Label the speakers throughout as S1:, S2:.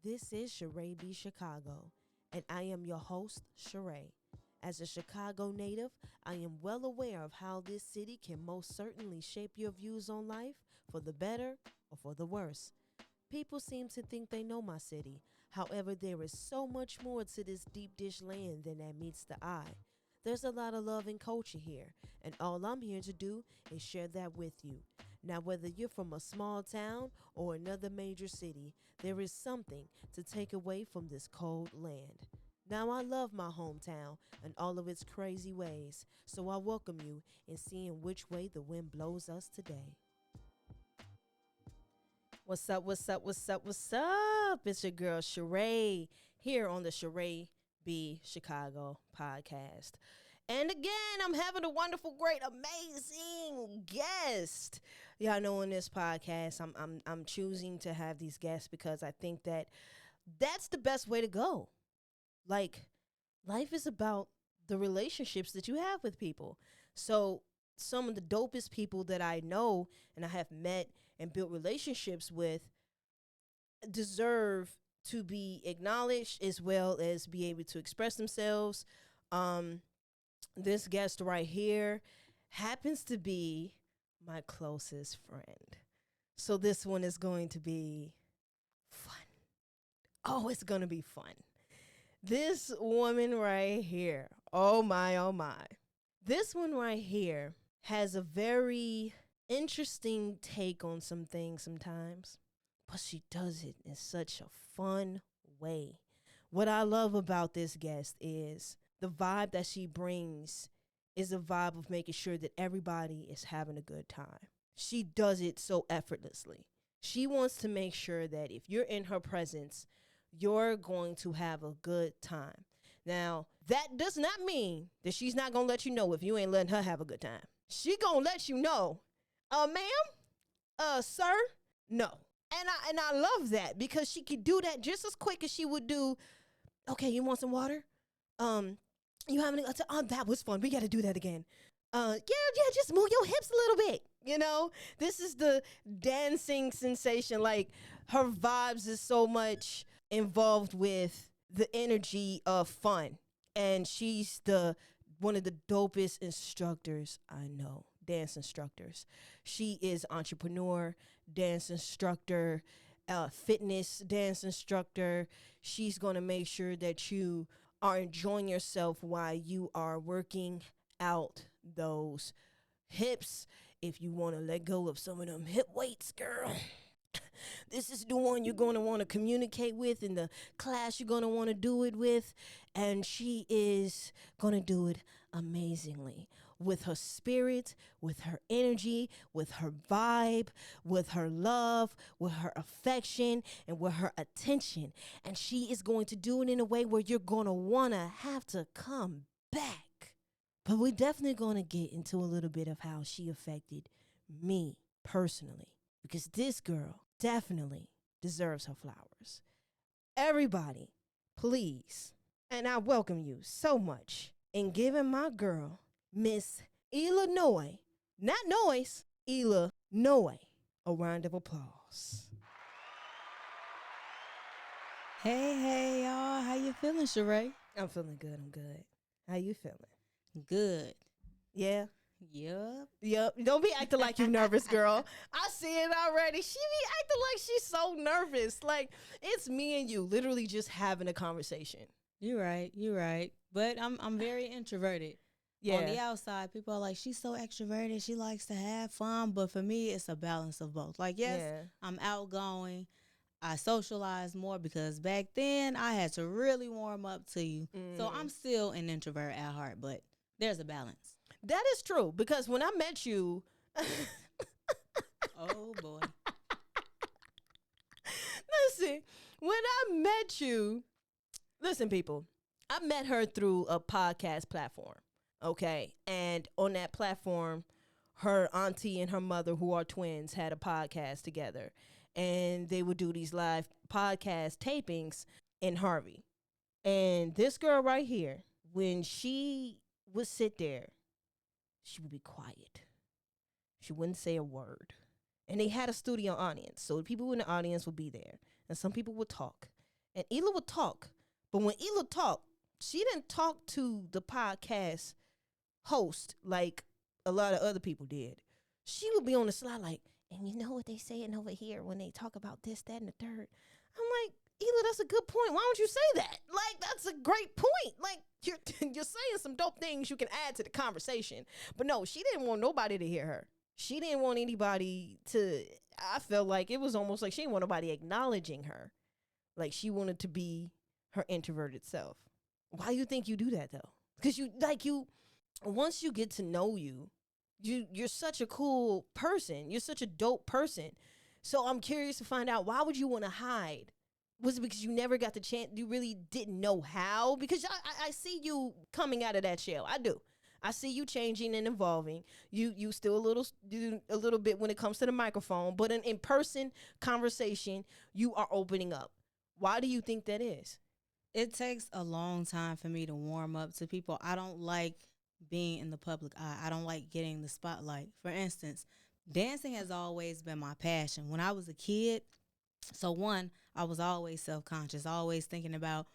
S1: This is Charae B. Chicago, and I am your host, Charae. As a Chicago native, I am well aware of how this city can most certainly shape your views on life for the better or for the worse. People seem to think they know my city. However, there is so much more to this deep dish land than that meets the eye. There's a lot of love and culture here, and all I'm here to do is share that with you. Now, whether you're from a small town or another major city, there is something to take away from this cold land. Now, I love my hometown and all of its crazy ways, so I welcome you in seeing which way the wind blows us today. What's up, what's up, what's up, what's up? It's your girl Charae here on the Charae B. Chicago podcast. And again, I'm having a wonderful, great, amazing guest. Y'all know in this podcast, I'm choosing to have these guests because I think that that's the best way to go. Like, life is about the relationships that you have with people. So some of the dopest people that I know and I have met and built relationships with deserve to be acknowledged as well as be able to express themselves. This guest right here happens to be my closest friend. So this one is going to be fun. Oh, it's going to be fun. This woman right here, oh my, oh my. This one right here has a very interesting take on some things sometimes, but she does it in such a fun way. What I love about this guest is the vibe that she brings is a vibe of making sure that everybody is having a good time. She does it so effortlessly. She wants to make sure that if you're in her presence, you're going to have a good time. Now, that does not mean that she's not going to let you know if you ain't letting her have a good time. She going to let you know, ma'am, sir, no. And I love that because she could do that just as quick as she would do, okay, you want some water? You have any, that was fun. We got to do that again. Yeah, just move your hips a little bit. You know, this is the dancing sensation. Like, her vibes is so much involved with the energy of fun. And she's one of the dopest instructors I know, dance instructors. She is entrepreneur, dance instructor, fitness dance instructor. She's going to make sure that you are enjoying yourself while you are working out those hips. If you want to let go of some of them hip weights, girl, this is the one you're going to want to communicate with in the class you're going to want to do it with. And she is going to do it amazingly with her spirit, with her energy, with her vibe, with her love, with her affection, and with her attention. And she is going to do it in a way where you're going to want to have to come back. But we're definitely going to get into a little bit of how she affected me personally, because this girl definitely deserves her flowers. Everybody, please, and I welcome you so much in giving my girl, Miss Ilah Nois, not Noise, Ilah Nois, a round of applause.
S2: Hey, y'all. How you feeling, Charae?
S1: I'm feeling good. I'm good. How you feeling?
S2: Good.
S1: Yeah?
S2: Yep.
S1: Don't be acting like you nervous, girl. I see it already. She be acting like she's so nervous. Like, it's me and you literally just having a conversation.
S2: You're right. But I'm very introverted.
S1: Yeah.
S2: On the outside, people are like, she's so extroverted. She likes to have fun. But for me, it's a balance of both. Like, yes,
S1: Yeah.
S2: I'm outgoing. I socialize more because back then I had to really warm up to you. So I'm still an introvert at heart, but there's a balance.
S1: That is true, because when I met you,
S2: Oh, boy.
S1: listen, when I met you, listen, people, I met her through a podcast platform, okay? And on that platform, her auntie and her mother, who are twins, had a podcast together. And they would do these live podcast tapings in Harvey. And this girl right here, when she would sit there, she would be quiet. She wouldn't say a word. And they had a studio audience, so the people in the audience would be there. And some people would talk. and Ilah would talk. But when Ilah talked, she didn't talk to the podcast host like a lot of other people did. She would be on the slide like, and you know what they saying over here when they talk about this, that, and the third. I'm like, Ilah, that's a good point. Why don't you say that? Like, that's a great point. Like, you're saying some dope things you can add to the conversation. But no, she didn't want nobody to hear her. She didn't want anybody to, I felt like it was almost like she didn't want nobody acknowledging her. Like, she wanted to be her introverted self. Why do you think you do that, though? Because once you get to know you're such a cool person. You're such a dope person. So I'm curious to find out, why would you want to hide? Was it because you never got the chance? You really didn't know how? Because I see you coming out of that shell. I do. I see you changing and evolving. You still a little bit when it comes to the microphone, but in person conversation, you are opening up. Why do you think that is?
S2: It takes a long time for me to warm up to people. I don't like being in the public eye. I don't like getting the spotlight. For instance, dancing has always been my passion. When I was a kid, I was always self-conscious, always thinking about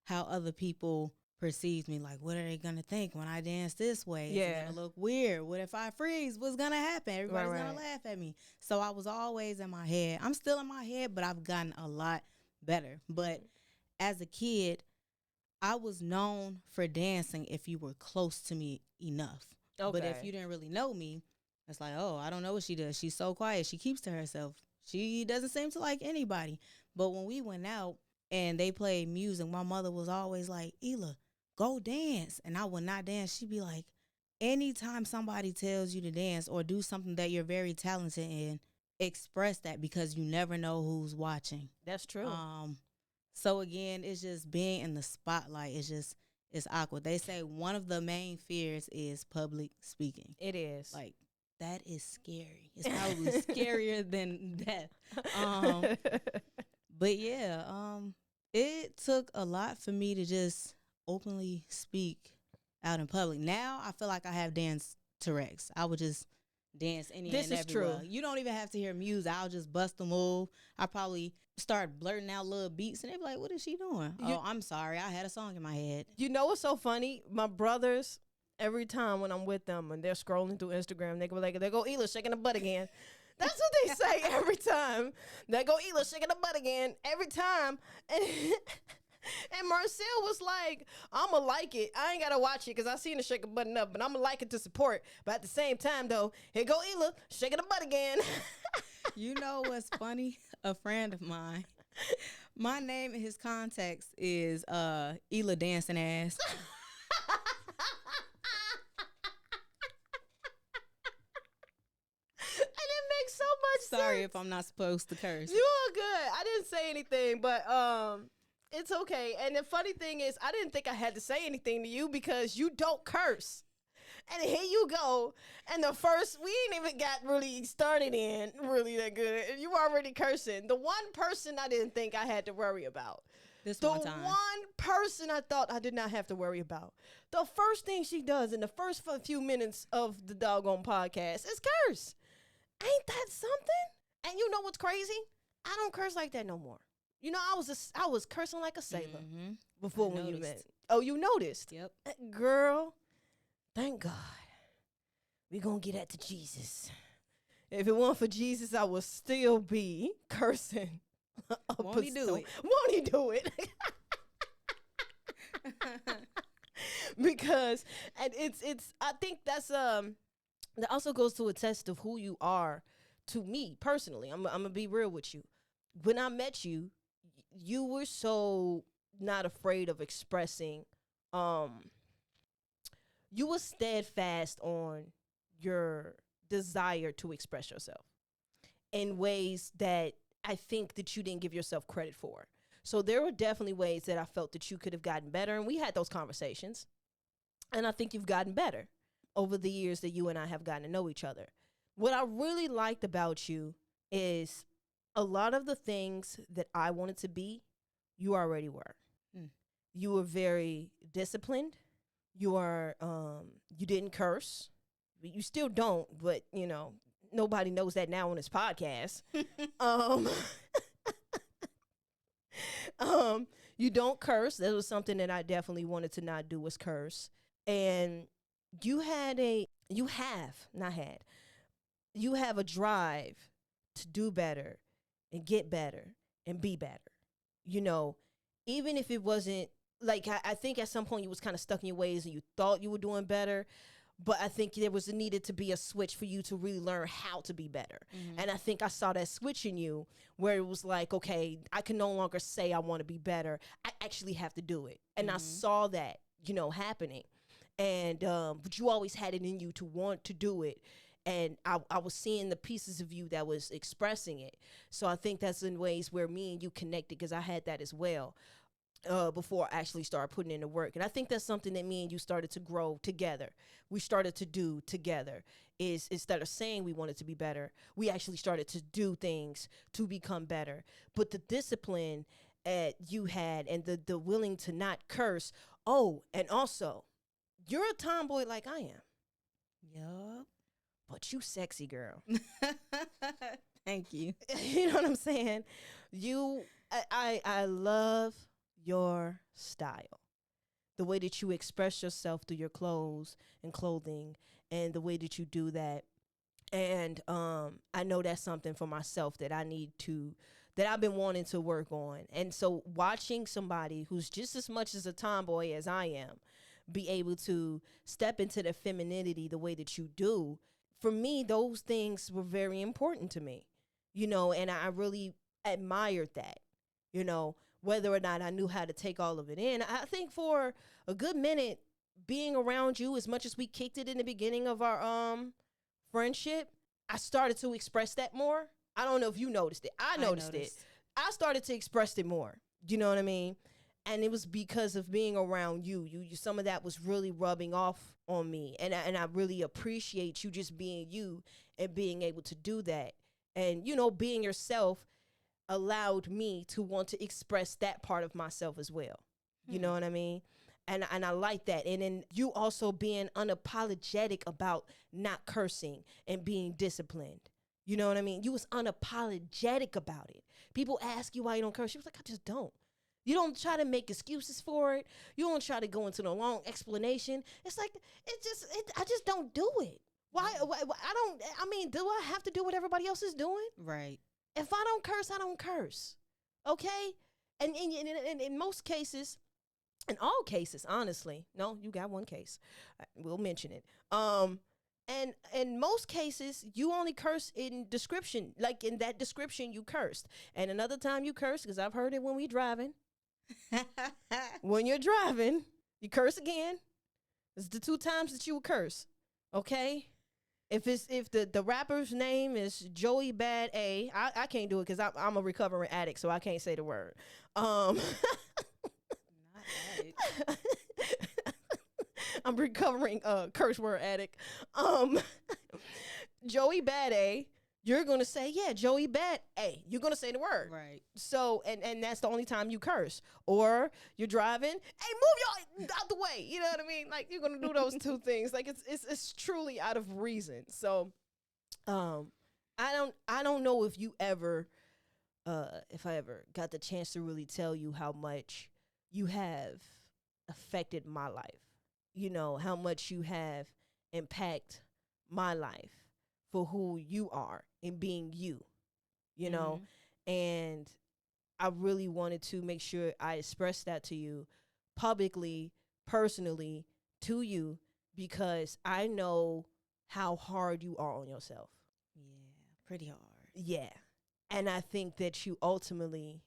S2: how other people perceive me. Like, what are they going to think when I dance this way?
S1: Yeah.
S2: It's going to look weird. What if I freeze? What's going to happen? Everybody's
S1: Right.
S2: going to laugh at me. So I was always in my head. I'm still in my head, but I've gotten a lot better. But as a kid, I was known for dancing if you were close to me enough.
S1: Okay.
S2: But if you didn't really know me, it's like, oh, I don't know what she does. She's so quiet. She keeps to herself. She doesn't seem to like anybody. But when we went out and they played music, my mother was always like, Ilah, go dance. And I would not dance. She'd be like, anytime somebody tells you to dance or do something that you're very talented in, express that, because you never know who's watching.
S1: That's true.
S2: So again, it's just being in the spotlight. It's awkward. They say one of the main fears is public speaking.
S1: It is.
S2: Like, that is scary. It's probably scarier than death. But yeah, it took a lot for me to just openly speak out in public. Now I feel like I have dance Tourette's. I would just dance anywhere and everywhere. True. You don't even have to hear music. I'll just bust a move. I probably start blurting out little beats, and they be like, what is she doing? I'm sorry. I had a song in my head.
S1: You know what's so funny? My brothers, every time when I'm with them and they're scrolling through Instagram, they go, Ilah, shaking the butt again. That's what they say every time. They go, Ilah, shaking the butt again every time. And Marcel was like, I'm going to like it. I ain't got to watch it because I seen her shake a button up, but I'm going to like it to support. But at the same time, though, here go Ilah, shaking the butt again.
S2: You know what's funny? A friend of mine, my name in his contacts is Ilah Dancing Ass.
S1: So much
S2: Sorry
S1: sense.
S2: if I'm not supposed to curse.
S1: You are good. I didn't say anything, but it's okay. And the funny thing is, I didn't think I had to say anything to you because you don't curse. And here you go. And the first, we ain't even got really started in really that good. And you already cursing. The one person I didn't think I had to worry about. The one person I thought I did not have to worry about. The first thing she does in the first few minutes of the doggone podcast is curse. Ain't that something? And you know what's crazy? I don't curse like that no more. You know, I was cursing like a sailor before when you met. Oh, you noticed?
S2: Yep.
S1: Girl, thank God. We gonna get that to Jesus. If it weren't for Jesus, I would still be cursing.
S2: Won't he do it?
S1: Won't he do it? Because, and it's. I think that's that also goes to a test of who you are. To me personally, I'm gonna be real with you. When I met you, you were so not afraid of expressing. You were steadfast on your desire to express yourself in ways that I think that you didn't give yourself credit for. So there were definitely ways that I felt that you could have gotten better, and we had those conversations. And I think you've gotten better over the years that you and I have gotten to know each other. What I really liked about you is a lot of the things that I wanted to be, you already were. You were very disciplined. You are, you didn't curse. You still don't, but you know, nobody knows that now on this podcast. You don't curse. That was something that I definitely wanted to not do, was curse. And you have not had, you have a drive to do better and get better and be better. You know, even if it wasn't like, I think at some point you was kind of stuck in your ways and you thought you were doing better. But I think there was needed to be a switch for you to really learn how to be better. And I think I saw that switch in you where it was like, okay, I can no longer say I want to be better. I actually have to do it. And I saw that, happening. And but you always had it in you to want to do it. And I was seeing the pieces of you that was expressing it. So I think that's in ways where me and you connected, because I had that as well. Before I actually started putting in the work. And I think that's something that me and you started to grow together. We started to do together, is instead of saying we wanted to be better, we actually started to do things to become better. But the discipline you had, and the willing to not curse. Oh, and also, you're a tomboy like I am.
S2: Yup.
S1: But you sexy, girl.
S2: Thank you.
S1: You know what I'm saying? I love your style, the way that you express yourself through your clothes and clothing, and the way that you do that. And I know that's something for myself that I've been wanting to work on. And so watching somebody who's just as much as a tomboy as I am be able to step into their femininity the way that you do, for me, those things were very important to me, and I really admired that, whether or not I knew how to take all of it in. I think for a good minute, being around you, as much as we kicked it in the beginning of our friendship, I started to express that more. I don't know if you noticed it. I noticed it. I started to express it more. You know what I mean? And it was because of being around you. You some of that was really rubbing off on me. And I really appreciate you just being you and being able to do that. And, being yourself allowed me to want to express that part of myself as well. You know what I mean? And I like that. And then you also being unapologetic about not cursing and being disciplined. You know what I mean? You was unapologetic about it. People ask you why you don't curse. You was like, I just don't. You don't try to make excuses for it. You don't try to go into the long explanation. It's like, I just don't do it. Why do I have to do what everybody else is doing?
S2: Right.
S1: If I don't curse, I don't curse. Okay? And in most cases, in all cases, honestly, no, you got one case. We'll mention it. And in most cases, you only curse in description. Like in that description, you cursed. And another time you curse, because I've heard it when we driving. When you're driving, you curse again. It's the 2 times that you would curse. Okay? If the rapper's name is Joey Bad A, I can't do it because I'm a recovering addict, so I can't say the word. Not addict. I'm recovering curse word addict. Joey Bad A, you're gonna say, yeah, Joey Bad A. You're gonna say the word.
S2: Right.
S1: So and that's the only time you curse. Or you're driving, hey, move your out the way. You know what I mean? Like you're gonna do those 2 things. Like it's truly out of reason. So I don't know if you ever if I ever got the chance to really tell you how much you have affected my life. How much you have impact my life for who you are and being you, and I really wanted to make sure I expressed that to you publicly, personally, to you, because I know how hard you are on yourself.
S2: Yeah, pretty hard.
S1: Yeah. And I think that you ultimately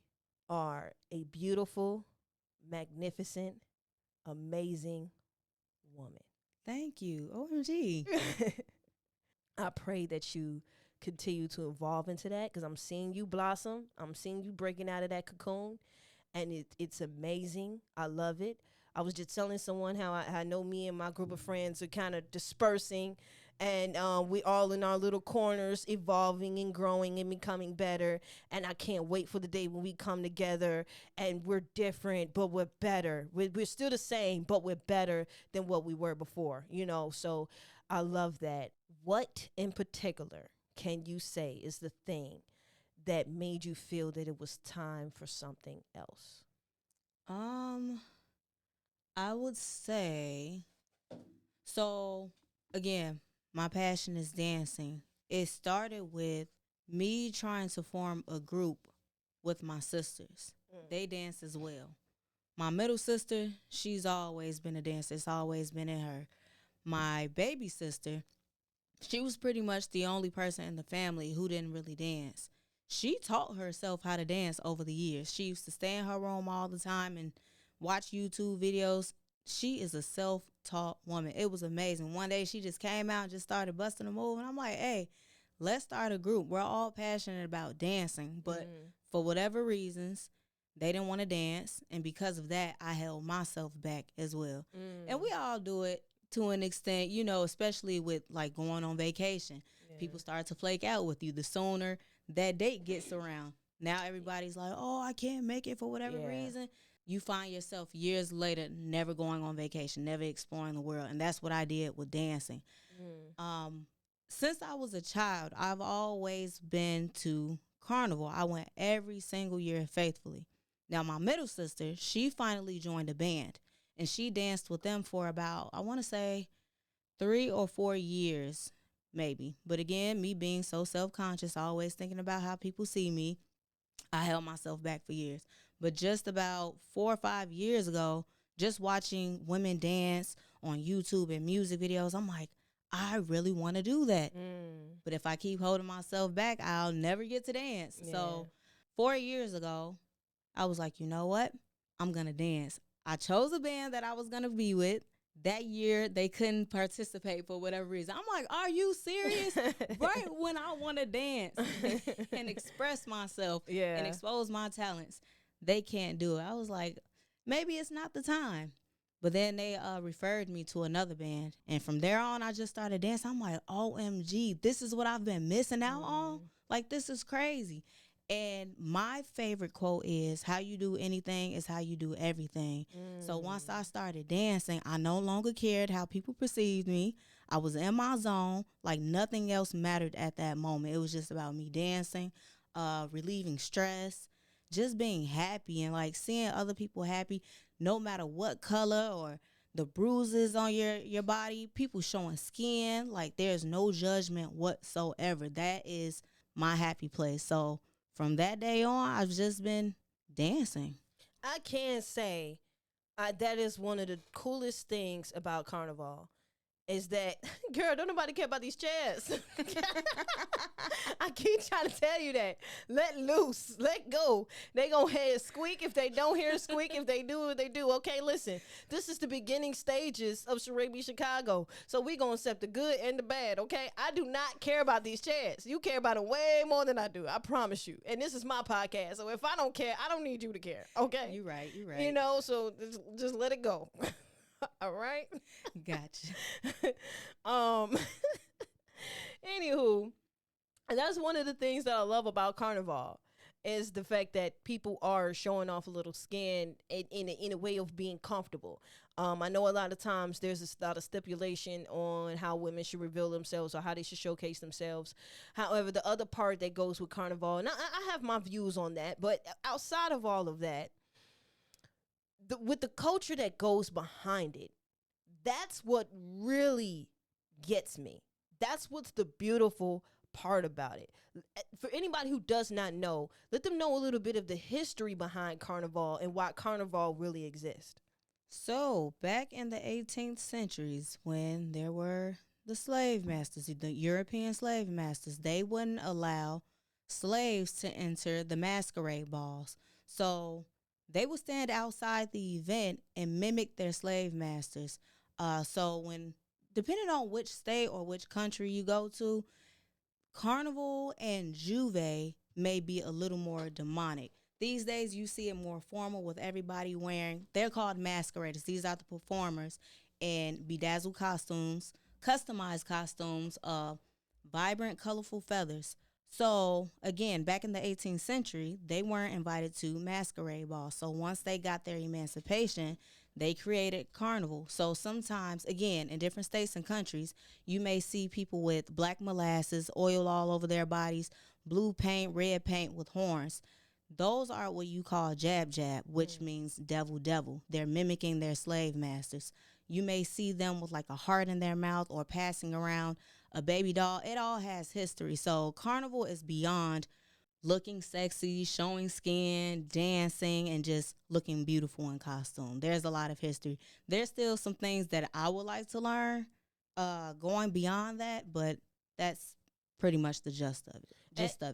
S1: are a beautiful, magnificent, amazing woman.
S2: Thank you. OMG.
S1: I pray that you continue to evolve into that, because I'm seeing you blossom. I'm seeing you breaking out of that cocoon, and it's amazing. I love it. I was just telling someone how I know me and my group of friends are kind of dispersing, and we all in our little corners evolving and growing and becoming better. And I can't wait for the day when we come together and we're different, but we're better. We're still the same, but we're better than what we were before, So I love that. What in particular can you say is the thing that made you feel that it was time for something else?
S2: Um, I would say so. Again, my passion is dancing. It started with me trying to form a group with my sisters. They dance as well. My middle sister, she's always been a dancer. It's always been in her. My baby sister, she was pretty much the only person in the family who didn't really dance. She taught herself how to dance over the years. She used to stay in her room all the time and watch YouTube videos. She is a self-taught woman. It was amazing. One day she just came out and just started busting a move, and I'm like, hey, let's start a group. We're all passionate about dancing, but for whatever reasons, they didn't want to dance, and because of that, I held myself back as well. And we all do it to an extent, you know, especially with like going on vacation. People start to flake out with you the sooner that date gets around. Now everybody's like, oh, I can't make it for whatever reason. You find yourself years later never going on vacation, never exploring the world. And that's what I did with dancing. Since I was a child, I've always been to carnival. I went every single year faithfully. Now, my middle sister, she finally joined a band, and she danced with them for about, I want to say, 3 or 4 years, maybe. But again, me being so self-conscious, always thinking about how people see me, I held myself back for years. But just about 4 or 5 years ago, just watching women dance on YouTube and music videos, I'm like, I really want to do that. But if I keep holding myself back, I'll never get to dance. So 4 years ago, I was like, you know what? I'm going to dance. I chose a band that I was going to be with. That year, they couldn't participate for whatever reason. I'm like, are you serious? Right when I want to dance and express myself and expose my talents, they can't do it. I was like, maybe it's not the time. But then they referred me to another band. And from there on, I just started dancing. I'm like, OMG, this is what I've been missing out on? Like, this is crazy. And my favorite quote is, how you do anything is how you do everything. So once I started dancing, I no longer cared how people perceived me. I was in my zone. Like, nothing else mattered at that moment. It was just about me dancing, relieving stress, just being happy, and like seeing other people happy, no matter what color or the bruises on your body, people showing skin. Like, there's no judgment whatsoever. That is my happy place. So from that day on, I've just been dancing.
S1: I can say that is one of the coolest things about Carnival is that, girl, don't nobody care about these chairs. I keep trying to tell you that. Let loose. Let go. They gonna hear a squeak if they don't hear a squeak. If they do, they do. Okay, listen. This is the beginning stages of Charae Chicago. So we gonna accept the good and the bad, okay? I do not care about these chairs. You care about them way more than I do. I promise you. And this is my podcast. So if I don't care, I don't need you to care, okay?
S2: You right.
S1: You know, so just let it go. All right.
S2: Gotcha.
S1: Anywho, and that's one of the things that I love about Carnival is the fact that people are showing off a little skin in a way of being comfortable. I know a lot of times there's a lot of stipulation on how women should reveal themselves or how they should showcase themselves. However, the other part that goes with Carnival, and I have my views on that, but outside of all of that, with the culture that goes behind it, that's what really gets me. That's what's the beautiful part about it. For anybody who does not know, let them know a little bit of the history behind Carnival and why Carnival really exists.
S2: So, back in the 18th centuries, when there were the slave masters, the European slave masters, they wouldn't allow slaves to enter the masquerade balls. So they would stand outside the event and mimic their slave masters. So when, depending on which state or which country you go to, Carnival and Juve may be a little more demonic. These days you see it more formal with everybody wearing, they're called masqueraders. These are the performers in bedazzled costumes, customized costumes, vibrant, colorful feathers. So, again, back in the 18th century, they weren't invited to masquerade balls. So once they got their emancipation, they created Carnival. So sometimes, again, in different states and countries, you may see people with black molasses, oil all over their bodies, blue paint, red paint with horns. Those are what you call jab jab, which means devil devil. They're mimicking their slave masters. You may see them with like a heart in their mouth or passing around a baby doll. It all has history. So carnival is beyond looking sexy, showing skin, dancing, and just looking beautiful in costume. There's a lot of history. There's still some things that I would like to learn going beyond that, but that's pretty much the gist of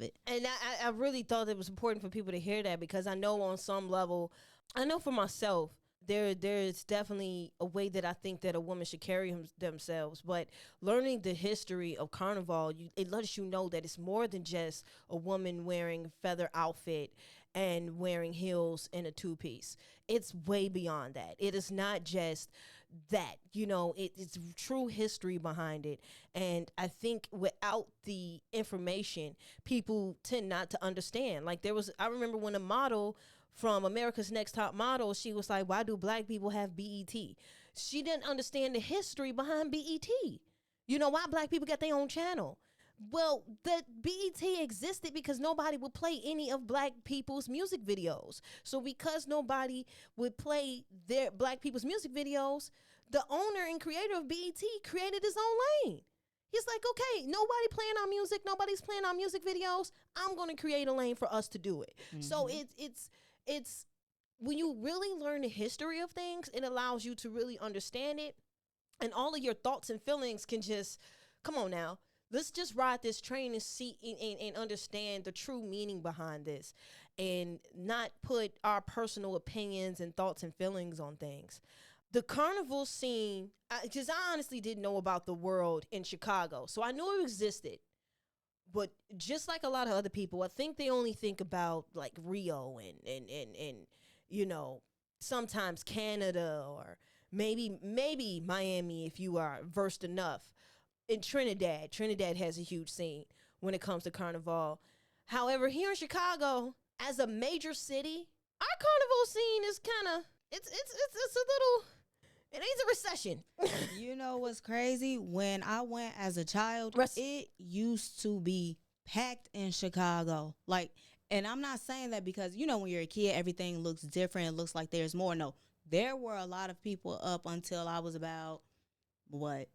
S2: it.
S1: And I really thought it was important for people to hear that, because I know on some level, I know for myself, there's definitely a way that I think that a woman should carry themselves. But learning the history of Carnival, it lets you know that it's more than just a woman wearing a feather outfit and wearing heels and a two-piece. It's way beyond that. It is not just that, it's true history behind it. And I think without the information, people tend not to understand. Like I remember when a model from America's Next Top Model, she was like, why do black people have BET? She didn't understand the history behind BET. Why black people got their own channel? Well, the BET existed because nobody would play any of black people's music videos. So because nobody would play their black people's music videos, the owner and creator of BET created his own lane. He's like, okay, nobody playing our music, nobody's playing our music videos. I'm going to create a lane for us to do it. Mm-hmm. So it's when you really learn the history of things, it allows you to really understand it. And all of your thoughts and feelings can just, come on now, let's just ride this train and see and understand the true meaning behind this, and not put our personal opinions and thoughts and feelings on things. The carnival scene, because I honestly didn't know about the world in Chicago. So I knew it existed. But just like a lot of other people, I think they only think about like Rio and sometimes Canada, or maybe Miami if you are versed enough. In Trinidad has a huge scene when it comes to Carnival. However, here in Chicago, as a major city, our Carnival scene is kind of it's a little. It needs a recession.
S2: You know what's crazy? When I went as a child, it used to be packed in Chicago. Like, and I'm not saying that because, when you're a kid, everything looks different. It looks like there's more. No, there were a lot of people up until I was about, what?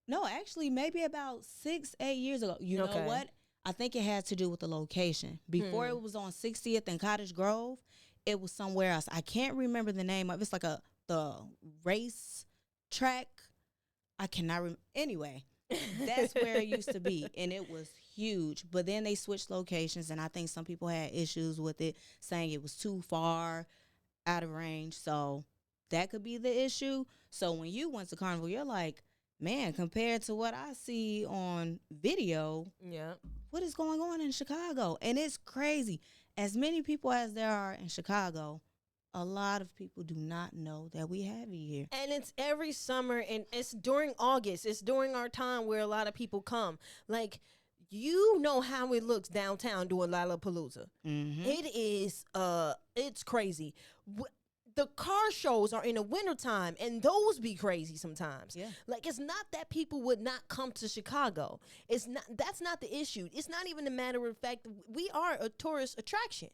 S2: No, actually, maybe about 6-8 years ago. You know what? I think it had to do with the location. Before it was on 60th and Cottage Grove, it was somewhere else. I can't remember the name of it. It's like the race track. I cannot remember. Anyway, that's where it used to be, and it was huge. But then they switched locations, and I think some people had issues with it, saying it was too far out of range. So that could be the issue. So when you went to Carnival, you're like, man, compared to what I see on video, what is going on in Chicago? And it's crazy. As many people as there are in Chicago, a lot of people do not know that we have it here.
S1: And it's every summer, and it's during August. It's during our time where a lot of people come. Like, how it looks downtown during Lollapalooza. Mm-hmm. It is, it's crazy. The car shows are in the wintertime, and those be crazy sometimes. Yeah. Like, it's not that people would not come to Chicago. That's not the issue. It's not even a matter of fact. We are a tourist attraction.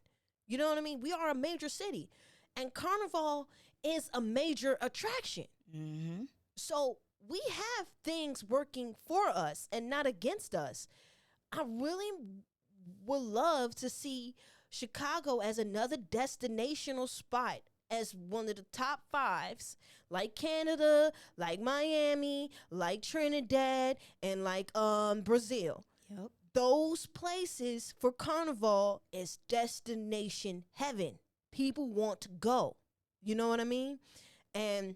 S1: You know what I mean? We are a major city. And Carnival is a major attraction. Mm-hmm. So we have things working for us and not against us. I really would love to see Chicago as another destinational spot, as one of the top 5s, like Canada, like Miami, like Trinidad, and like Brazil. Yep. Those places for Carnival is destination heaven. People want to go. You know what I mean? And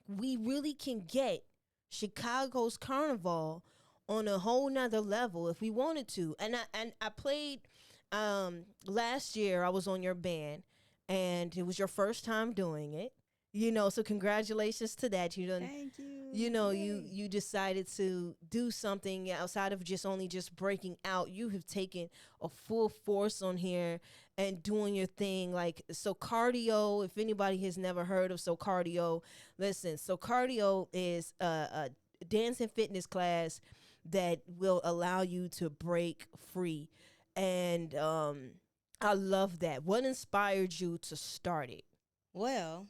S1: we really can get Chicago's Carnival on a whole nother level if we wanted to. And I played last year. I was on your band, and it was your first time doing it. So congratulations to that.
S2: Thank you.
S1: You decided to do something outside of just breaking out. You have taken a full force on here and doing your thing. Like, Socardio, if anybody has never heard of Socardio, listen, Socardio is a dance and fitness class that will allow you to break free. And I love that. What inspired you to start it?
S2: Well,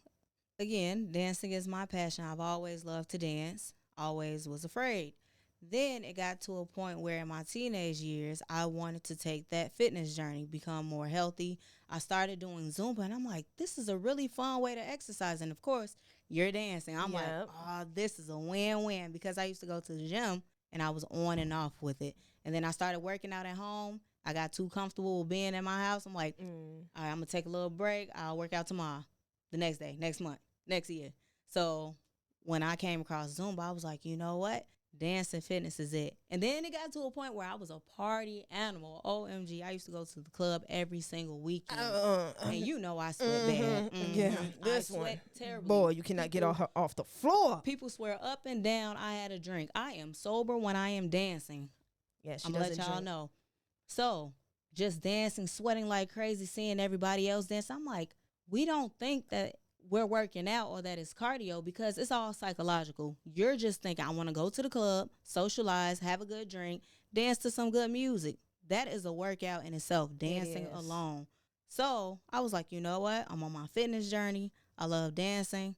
S2: again, dancing is my passion. I've always loved to dance, always was afraid. Then it got to a point where in my teenage years, I wanted to take that fitness journey, become more healthy. I started doing Zumba, and I'm like, this is a really fun way to exercise. And of course, you're dancing. I'm like,
S1: Yep.
S2: oh, this is a win-win, because I used to go to the gym and I was on and off with it. And then I started working out at home. I got too comfortable with being in my house. I'm like, all right, I'm going to take a little break. I'll work out tomorrow, the next day, next month, next year. So when I came across Zumba, I was like, you know what? Dance and fitness is it. And then it got to a point where I was a party animal. OMG, I used to go to the club every single weekend. And you know I sweat bad.
S1: Yeah, this
S2: I sweat
S1: one.
S2: terribly.
S1: Boy, you cannot get off the floor.
S2: People swear up and down I had a drink. I am sober when I am dancing.
S1: Yeah, she
S2: I'm going to
S1: doesn't
S2: let y'all
S1: drink.
S2: know. So just dancing, sweating like crazy, seeing everybody else dance. I'm like, we don't think that we're working out or that it's cardio, because it's all psychological. You're just thinking, I want to go to the club, socialize, have a good drink, dance to some good music. That is a workout in itself, dancing alone. So I was like, you know what? I'm on my fitness journey. I love dancing.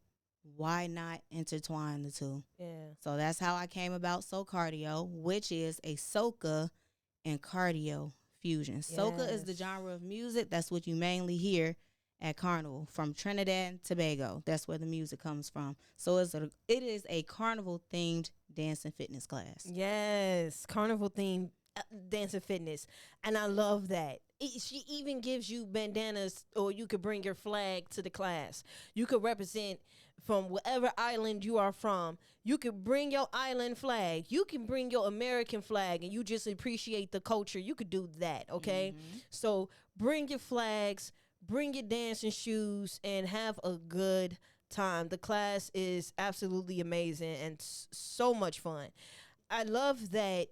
S2: Why not intertwine the two?
S1: Yeah.
S2: So that's how I came about Socardio, which is a soca and cardio fusion. Soca is the genre of music. That's what you mainly hear at Carnival from Trinidad and Tobago. That's where the music comes from. So it is a carnival themed dance and fitness class.
S1: Yes, carnival themed dance and fitness, and I love that. She even gives you bandanas, or you could bring your flag to the class. You could represent from whatever island you are from. You could bring your island flag. You can bring your American flag, and you just appreciate the culture. You could do that, okay? So bring your flags, bring your dancing shoes, and have a good time. The class is absolutely amazing and so much fun. I love that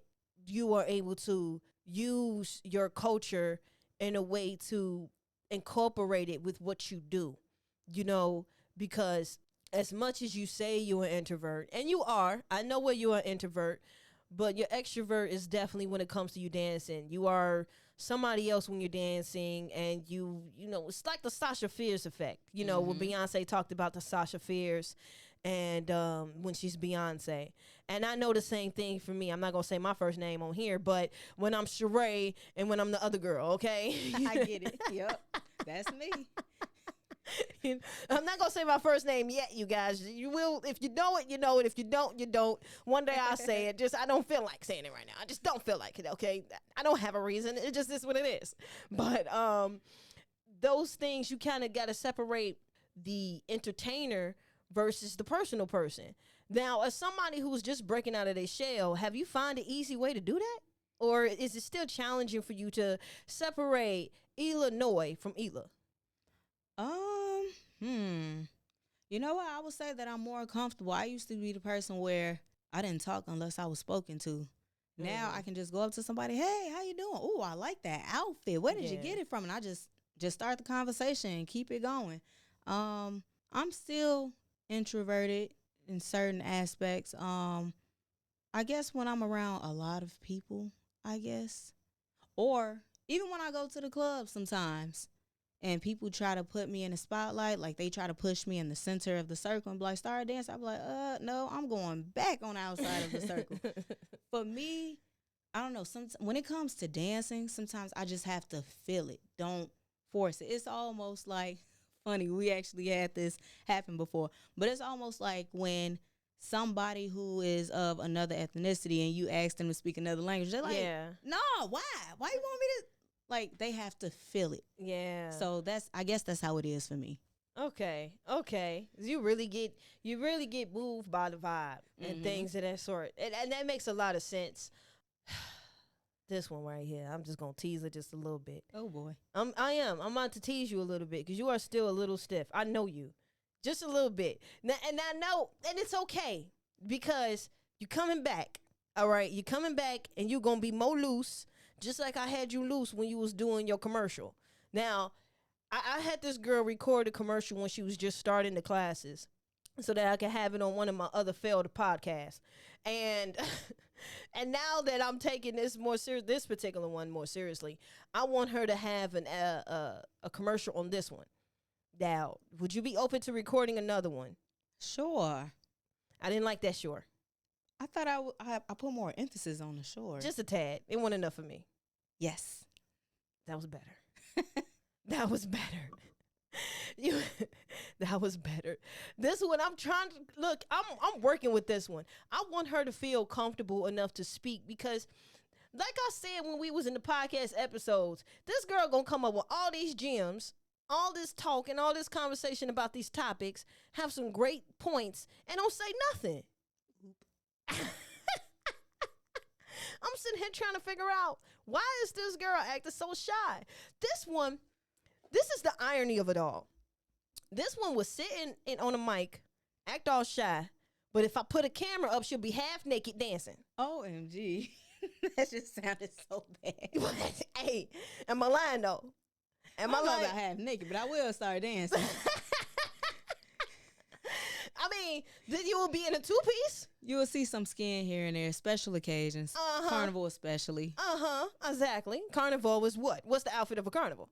S1: you are able to use your culture in a way to incorporate it with what you do, because as much as you say you're an introvert, and you are, I know where you're an introvert, but your extrovert is definitely when it comes to you dancing. You are somebody else when you're dancing, and it's like the Sasha Fierce effect. When Beyonce talked about the Sasha Fierce, and when she's Beyonce. And I know the same thing for me. I'm not going to say my first name on here, but when I'm Charae and when I'm the other girl, okay?
S2: I get it. Yep. That's me.
S1: I'm not going to say my first name yet, you guys. You will. If you know it, you know it. If you don't, you don't. One day I'll say it. I don't feel like saying it right now. I just don't feel like it, okay? I don't have a reason. It just is what it is. But those things, you kind of got to separate the entertainer versus the personal person. Now, as somebody who's just breaking out of their shell, have you found an easy way to do that? Or is it still challenging for you to separate Ilah Nois from Ilah?
S2: You know what? I would say that I'm more comfortable. I used to be the person where I didn't talk unless I was spoken to. Now I can just go up to somebody, hey, how you doing? Oh, I like that outfit. Where did you get it from? And I just start the conversation and keep it going. I'm still introverted in certain aspects. I guess when I'm around a lot of people, or even when I go to the club sometimes and people try to put me in the spotlight, like they try to push me in the center of the circle and be like, start dance. I'm like, no, I'm going back on the outside of the circle. For me, I don't know. When it comes to dancing, sometimes I just have to feel it. Don't force it. It's almost like, funny, we actually had this happen before, but it's almost like when somebody who is of another ethnicity and you ask them to speak another language, they're like, no, why you want me to, like, they have to feel it. So I guess that's how it is for me.
S1: Okay. You really get moved by the vibe and things of that sort, and that makes a lot of sense. This one right here, I'm just gonna tease it just a little bit.
S2: Oh boy.
S1: I'm about to tease you a little bit because you are still a little stiff. I know you, just a little bit. Now, and I know, and it's okay because you're coming back. All right, you're coming back, and you're gonna be more loose, just like I had you loose when you was doing your commercial. Now, I had this girl record a commercial when she was just starting the classes, so that I can have it on one of my other failed podcasts. And and now that I'm taking this more serious, this particular one more seriously, I want her to have a commercial on this one. Now, would you be open to recording another one?
S2: Sure.
S1: I didn't like that sure.
S2: I thought I put more emphasis on the sure.
S1: Just a tad. It wasn't enough for me.
S2: Yes.
S1: That was better. That was better. That was better. This one, I'm trying to look. I'm working with this one. I want her to feel comfortable enough to speak because, like I said when we was in the podcast episodes, this girl gonna come up with all these gems, all this talk, and all this conversation about these topics, have some great points, and don't say nothing. I'm sitting here trying to figure out why is this girl acting so shy. This is the irony of it all. This one was sitting on a mic, act all shy, but if I put a camera up, she'll be half naked dancing.
S2: OMG. That just sounded so bad.
S1: Hey, am I lying though? Am I
S2: don't
S1: lying?
S2: know about half naked, but I will start dancing.
S1: I mean, then you will be in a two-piece.
S2: You will see some skin here and there, special occasions, carnival especially.
S1: Exactly. Carnival was what? What's the outfit of a carnival?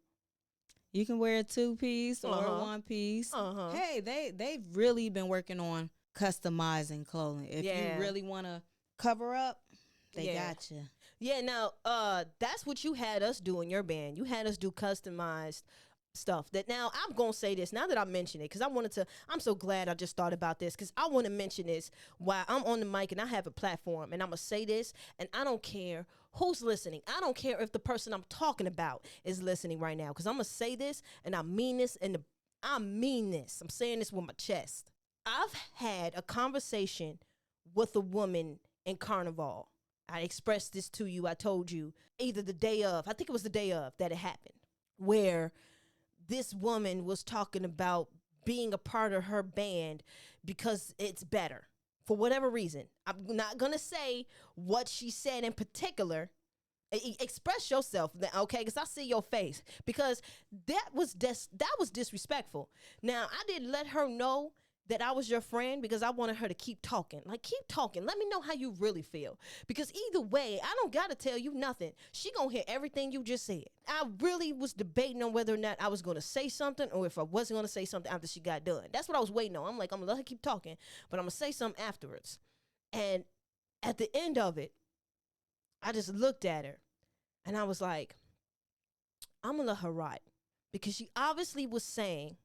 S2: You can wear a two-piece or a one-piece. Hey, they've really been working on customizing clothing. If you really want to cover up, they got you.
S1: Yeah, now, that's what you had us do in your band. You had us do customized stuff. That now, I'm going to say this, now that I mention it, because I'm so glad I just thought about this, because I want to mention this while I'm on the mic and I have a platform, and I'm going to say this, and I don't care who's listening. I don't care if the person I'm talking about is listening right now, because I'm going to say this, and I mean this, I'm saying this with my chest. I've had a conversation with a woman in Carnival. I expressed this to you. I told you either the day of, I think it was the day of that it happened, where this woman was talking about being a part of her band because it's better for whatever reason. I'm not going to say what she said in particular. Express yourself, okay? Because I see your face. Because that was disrespectful. Now, I didn't let her know that I was your friend because I wanted her to keep talking. Like, keep talking. Let me know how you really feel. Because either way, I don't got to tell you nothing. She going to hear everything you just said. I really was debating on whether or not I was going to say something or if I wasn't going to say something after she got done. That's what I was waiting on. I'm like, I'm going to let her keep talking, but I'm going to say something afterwards. And at the end of it, I just looked at her and I was like, I'm going to let her ride. Because she obviously was saying,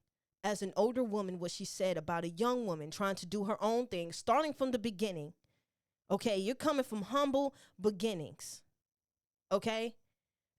S1: as an older woman, what she said about a young woman trying to do her own thing, starting from the beginning. Okay, you're coming from humble beginnings. Okay?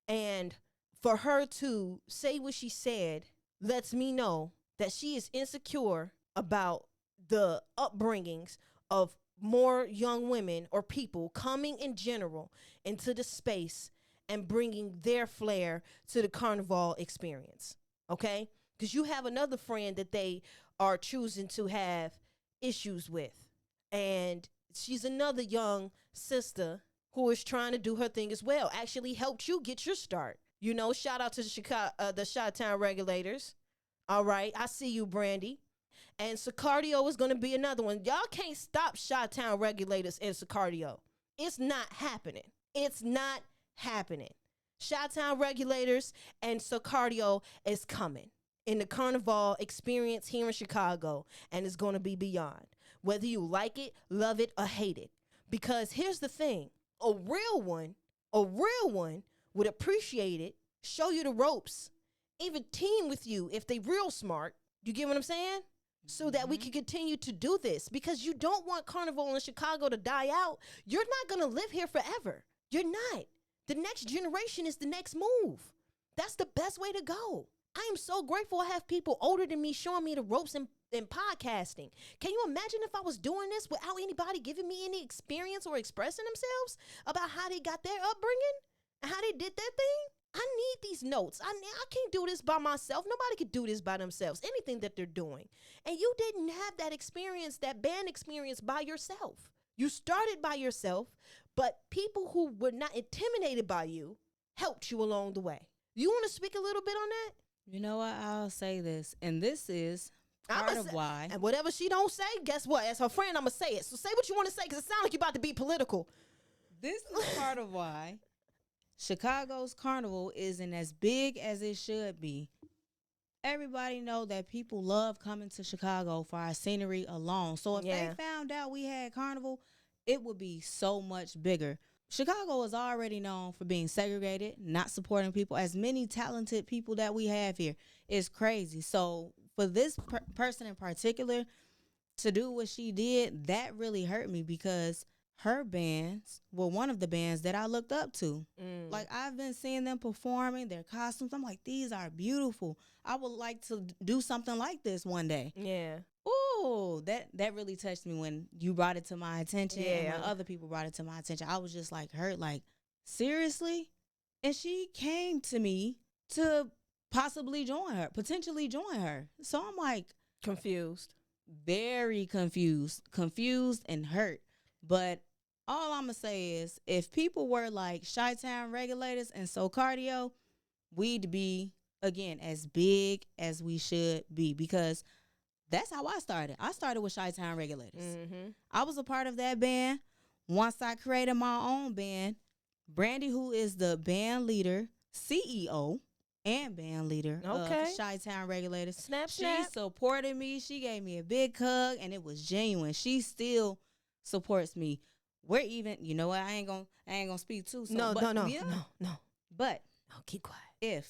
S1: And for her to say what she said lets me know that she is insecure about the upbringings of more young women or people coming in general into the space and bringing their flair to the Carnival experience. Okay? Because you have another friend that they are choosing to have issues with. And she's another young sister who is trying to do her thing as well. Actually helped you get your start. You know, shout out to the Chi-Town regulators. All right, I see you, Brandy. And Socardio is going to be another one. Y'all can't stop Chi-Town regulators and Socardio. It's not happening. It's not happening. Chi-Town regulators and Socardio is coming in the Carnival experience here in Chicago, and it's going to be beyond. Whether you like it, love it, or hate it. Because here's the thing. A real one would appreciate it, show you the ropes, even team with you if they real smart. You get what I'm saying? So that we can continue to do this. Because you don't want Carnival in Chicago to die out. You're not going to live here forever. You're not. The next generation is the next move. That's the best way to go. I am so grateful I have people older than me showing me the ropes in podcasting. Can you imagine if I was doing this without anybody giving me any experience or expressing themselves about how they got their upbringing and how they did their thing? I need these notes. I can't do this by myself. Nobody could do this by themselves, anything that they're doing. And you didn't have that experience, that band experience by yourself. You started by yourself, but people who were not intimidated by you helped you along the way. You want to speak a little bit on that?
S2: You know what? I'll say this, and this is part of why.
S1: And whatever she don't say, guess what? As her friend, I'm going to say it. So say what you want to say because it sounds like you're about to be political.
S2: This is part of why Chicago's carnival isn't as big as it should be. Everybody know that people love coming to Chicago for our scenery alone. So if they found out we had carnival, it would be so much bigger. Chicago is already known for being segregated, not supporting people. As many talented people that we have here, it's crazy. So for this person in particular to do what she did, that really hurt me because her bands were one of the bands that I looked up to. Like, I've been seeing them performing, their costumes. I'm like, these are beautiful. I would like to do something like this one day.
S1: Yeah.
S2: Ooh, that really touched me when you brought it to my attention and when other people brought it to my attention. I was just like hurt, like, seriously? And she came to me to potentially join her. So I'm like
S1: confused.
S2: Very confused and hurt. But all I'm going to say is if people were like Chi-Town Regulators and Socardio, we'd be, again, as big as we should be because that's how I started. I started with Chi-Town Regulators. Mm-hmm. I was a part of that band. Once I created my own band, Brandy, who is the band leader, CEO, and band leader of Chi-Town Regulators, she supported me. She gave me a big hug, and it was genuine. She still supports me. We're even, you know what? I ain't gonna speak too. So,
S1: no.
S2: But
S1: keep quiet.
S2: If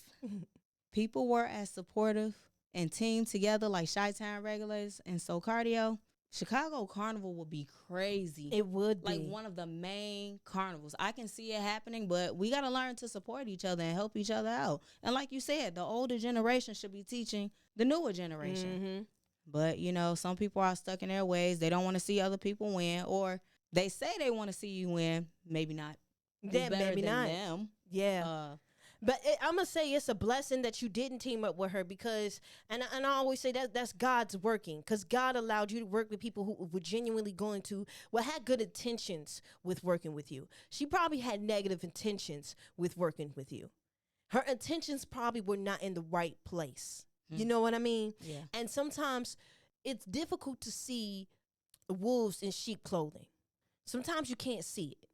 S2: people were as supportive and teamed together like Chi-Town Regulators and Socardio, Chicago Carnival would be crazy.
S1: It would be.
S2: Like one of the main carnivals. I can see it happening, but we got to learn to support each other and help each other out. And like you said, the older generation should be teaching the newer generation. Mm-hmm. But, you know, some people are stuck in their ways. They don't want to see other people win, or they say they want to see you win. Maybe not.
S1: Yeah, maybe not.
S2: Them.
S1: Yeah. But I'm going to say it's a blessing that you didn't team up with her because, and I always say that's God's working because God allowed you to work with people who were genuinely had good intentions with working with you. She probably had negative intentions with working with you. Her intentions probably were not in the right place. You know what I mean?
S2: Yeah.
S1: And sometimes it's difficult to see wolves in sheep clothing. Sometimes you can't see it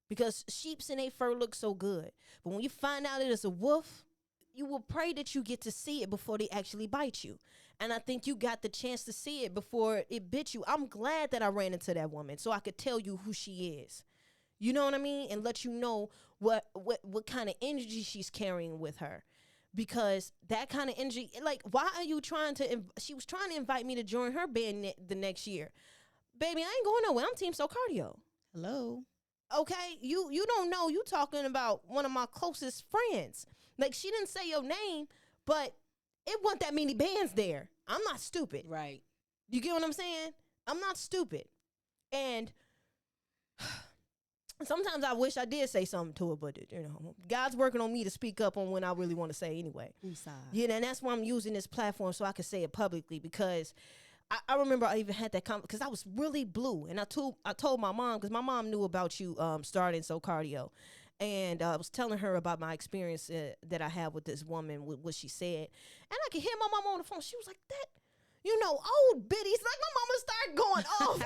S1: because sheep's in their fur look so good. But when you find out it is a wolf, you will pray that you get to see it before they actually bite you. And I think you got the chance to see it before it bit you. I'm glad that I ran into that woman so I could tell you who she is. You know what I mean? And let you know what kind of energy she's carrying with her. Because that kind of energy, like, why are you she was trying to invite me to join her band the next year. Baby, I ain't going nowhere. I'm Team Socardio.
S2: Hello.
S1: Okay, you don't know. You talking about one of my closest friends. Like, she didn't say your name, but it wasn't that many bands there. I'm not stupid.
S2: Right.
S1: You get what I'm saying? I'm not stupid. And sometimes I wish I did say something to her, but, you know, God's working on me to speak up on when I really want to say anyway. Yeah, and that's why I'm using this platform so I can say it publicly because I remember I even had that comment because I was really blue. And I told my mom because my mom knew about you starting Socardio. And I was telling her about my experience that I had with this woman, with what she said. And I could hear my mom on the phone. She was like, that, you know, old biddies. Like, my mama started going off.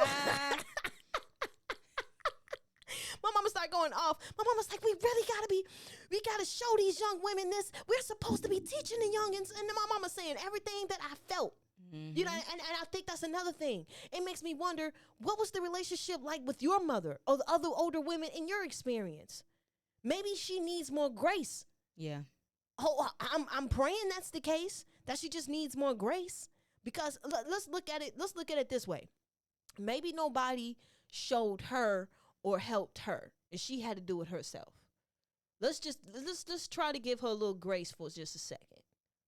S1: My mama started going off. My mama's like, we gotta show these young women this. We're supposed to be teaching the youngins. And then my mama saying everything that I felt. Mm-hmm. You know, and I think that's another thing. It makes me wonder, what was the relationship like with your mother or the other older women in your experience? Maybe she needs more grace.
S2: Yeah.
S1: Oh, I'm praying that's the case, that she just needs more grace. Because let's look at it this way. Maybe nobody showed her or helped her, and she had to do it herself. Let's try to give her a little grace for just a second.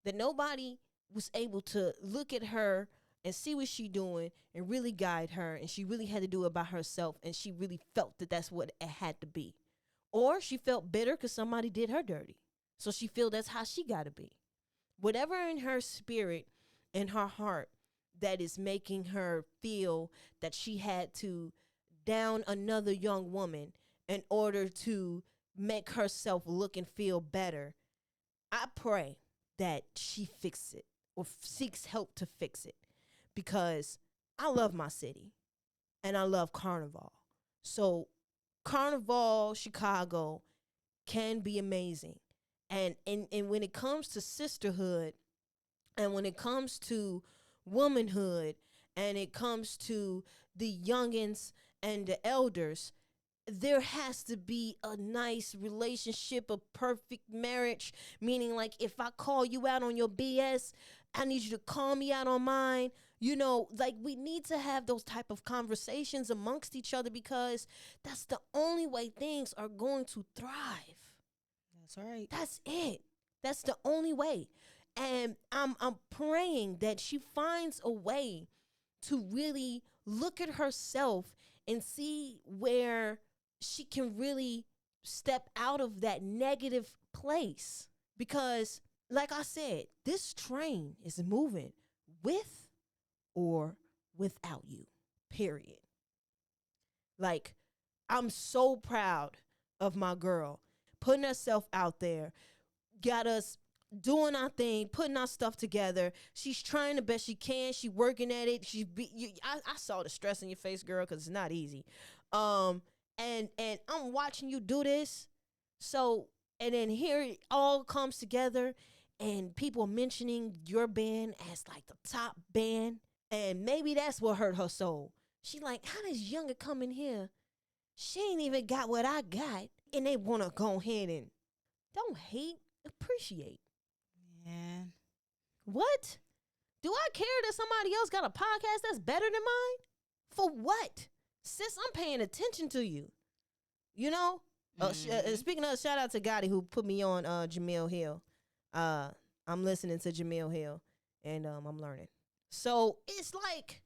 S1: That nobody was able to look at her and see what she's doing and really guide her, and she really had to do it by herself, and she really felt that that's what it had to be. Or she felt bitter because somebody did her dirty. So she feel that's how she got to be. Whatever in her spirit, in her heart, that is making her feel that she had to down another young woman in order to make herself look and feel better, I pray that she fixes it or seeks help to fix it. because I love my city and I love Carnival. So Carnival, Chicago can be amazing. And when it comes to sisterhood and when it comes to womanhood and it comes to the youngins and the elders, there has to be a nice relationship, a perfect marriage, meaning like if I call you out on your BS, I need you to call me out on mine. You know, like we need to have those type of conversations amongst each other because that's the only way things are going to thrive.
S2: That's right.
S1: That's it. That's the only way. And I'm praying that she finds a way to really look at herself and see where she can really step out of that negative place. Because, like I said, this train is moving with or without you, period. Like, I'm so proud of my girl putting herself out there, got us doing our thing, putting our stuff together. She's trying the best she can. She working at it. I saw the stress in your face, girl, because it's not easy. And I'm watching you do this. So, and then here it all comes together, and people mentioning your band as like the top band, and maybe that's what hurt her soul. She like, how does Younger come in here? She ain't even got what I got, and they want to go ahead and don't hate, appreciate.
S2: Man.
S1: What? Do I care that somebody else got a podcast that's better than mine? For what? Sis, I'm paying attention to you. You know? Speaking of, shout out to Gotti who put me on Jamil Hill. I'm listening to Jamil Hill, and I'm learning. So it's like,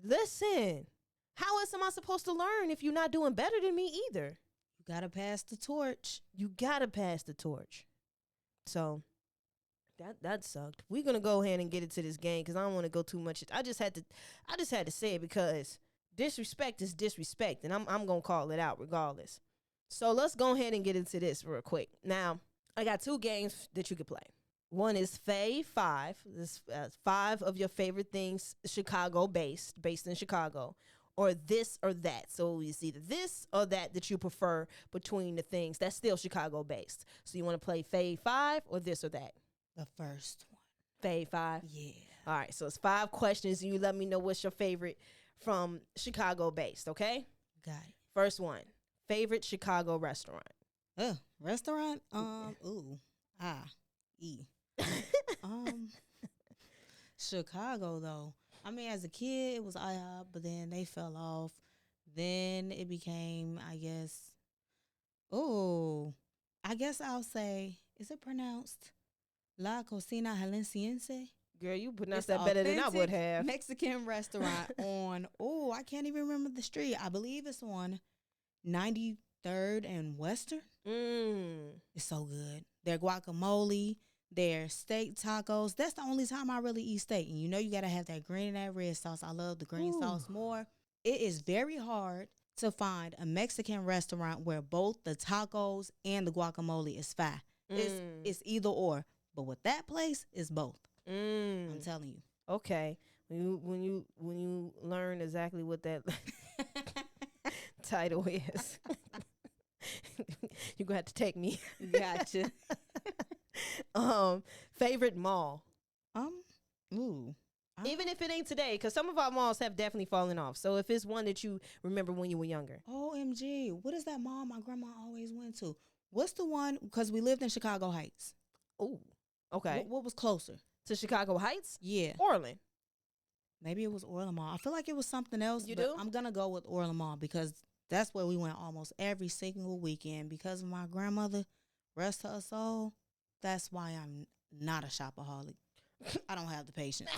S1: listen, how else am I supposed to learn if you're not doing better than me either?
S2: You gotta pass the torch.
S1: You gotta pass the torch. So that sucked. We're gonna go ahead and get into this game because I don't want to go too much. I just had to say it because disrespect is disrespect, and I'm gonna call it out regardless. So let's go ahead and get into this real quick. Now, I got 2 games that you could play. One is Fave 5. This 5 of your favorite things, Chicago based in Chicago, or this or that. So it's either this or that you prefer between the things that's still Chicago based. So you want to play Fave 5 or this or that?
S2: The first one.
S1: Fave 5?
S2: Yeah.
S1: All right, so it's 5 questions, and you let me know what's your favorite from Chicago based, okay?
S2: Got it.
S1: First one, favorite Chicago restaurant.
S2: Restaurant? Chicago though. I mean, as a kid, it was IHOP, but then they fell off. Then it became, I guess I'll say, is it pronounced La Cocina Jalisciense?
S1: Girl, you pronounced that better than I would have.
S2: Mexican restaurant on, I can't even remember the street. I believe it's on 93rd and Western. It's so good. Their guacamole, their steak tacos. That's the only time I really eat steak. And you know you got to have that green and that red sauce. I love the green sauce more. It is very hard to find a Mexican restaurant where both the tacos and the guacamole is fire. It's either or. But with that place, it's both. I'm telling you.
S1: Okay. When you learn exactly what that title is, you're gonna have to take me.
S2: Gotcha.
S1: Favorite mall.
S2: Even
S1: if it ain't today, because some of our malls have definitely fallen off. So if it's one that you remember when you were younger.
S2: OMG. What is that mall my grandma always went to? What's the one? Because we lived in Chicago Heights.
S1: Oh, okay.
S2: What was closer?
S1: To Chicago Heights?
S2: Yeah.
S1: Orland.
S2: Maybe it was Orland Mall. I feel like it was something else.
S1: You do?
S2: I'm going to go with Orland Mall because that's where we went almost every single weekend. Because of my grandmother, rest her soul, that's why I'm not a shopaholic. I don't have the patience.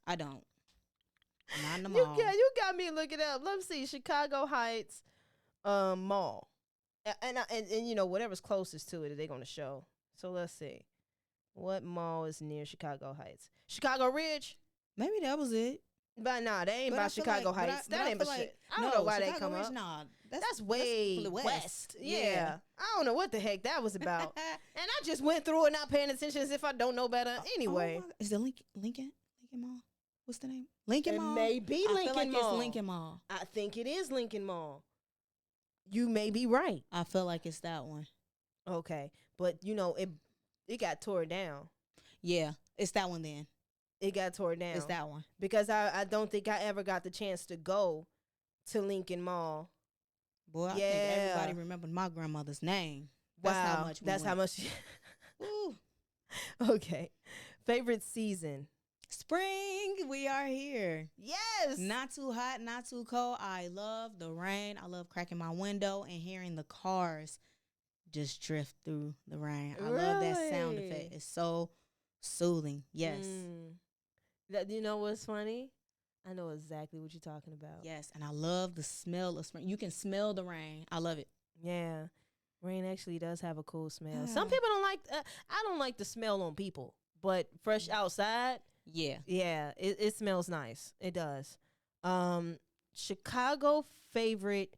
S2: I don't. Not in the mall.
S1: You got me looking up. Let me see. Chicago Heights Mall. And you know, whatever's closest to it, they're going to show. So let's see. What mall is near Chicago Heights? Chicago Ridge?
S2: Maybe that was it.
S1: But nah, they ain't by Chicago Heights. That ain't but shit. I don't know why they come up.
S2: Nah,
S1: that's way west. Yeah. I don't know what the heck that was about. And I just went through it not paying attention as if I don't know better. Anyway.
S2: Is the Lincoln Mall? what's the name? Lincoln
S1: It
S2: Mall.
S1: may be
S2: I
S1: Lincoln
S2: feel like
S1: Mall.
S2: it's Lincoln Mall.
S1: I think it is Lincoln Mall. You may be right.
S2: I feel like it's that one.
S1: Okay, but it got tore down.
S2: Yeah, it's that one then.
S1: It got tore down.
S2: It's that one.
S1: Because I don't think I ever got the chance to go to Lincoln Mall.
S2: Boy, I think everybody remembered my grandmother's name. That's
S1: Wow.
S2: how much we
S1: That's
S2: went.
S1: how much.
S2: Ooh.
S1: Okay. Favorite season?
S2: Spring, we are here.
S1: Yes.
S2: Not too hot, not too cold. I love the rain. I love cracking my window and hearing the cars just drift through the rain. I love that sound
S1: Really?
S2: effect. It's so soothing. Yes.
S1: You know what's funny? I know exactly what you're talking about.
S2: Yes, and I love the smell of spring. You can smell the rain. I love it.
S1: Yeah. Rain actually does have a cool smell.
S2: Yeah.
S1: Some people don't like I don't like the smell on people, but fresh outside,
S2: Yeah.
S1: it smells nice. It does. Chicago favorite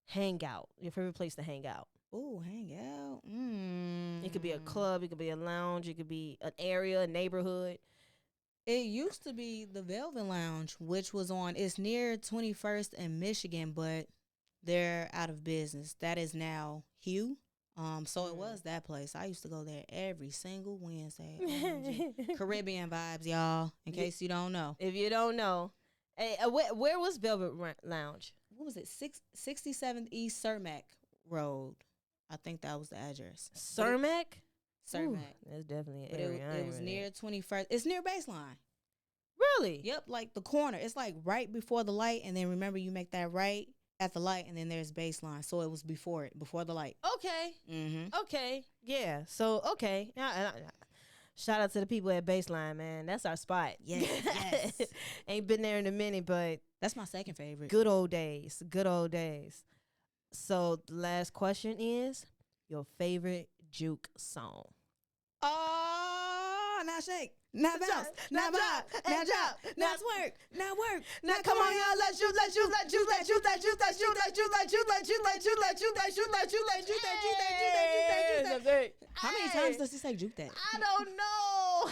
S1: hangout. Your favorite place to hang out.
S2: Ooh, hang out.
S1: It could be a club, it could be a lounge, it could be an area, a neighborhood.
S2: It used to be the Velvet Lounge, which was it's near 21st and Michigan, but they're out of business. That is now Hugh. So it was that place. I used to go there every single Wednesday. OMG. Caribbean vibes, y'all, in case you don't know.
S1: If you don't know. Hey, where was Velvet Lounge?
S2: What was it? 67th East Cermak Road. I think that was the address.
S1: Cermak?
S2: Cermak.
S1: That's definitely an
S2: But
S1: area.
S2: it was near 21st. It's near Baseline.
S1: Really?
S2: Yep, like the corner. It's like right before the light, and then remember you make that right at the light, and then there's Baseline. So it was before the light.
S1: Okay.
S2: Mm-hmm.
S1: Okay. Yeah. So, okay. Shout out to the people at Baseline, man. That's our spot.
S2: Yes.
S1: Ain't been there in a minute, but
S2: That's my second favorite.
S1: good old days. Good old days. So, the last question is your favorite juke song.
S2: Oh, now shake, now bounce, now bop, now drop, now twerk, now work.
S1: Now come on, y'all, let's shoot.
S2: How many times does he say juke that?
S1: I don't know.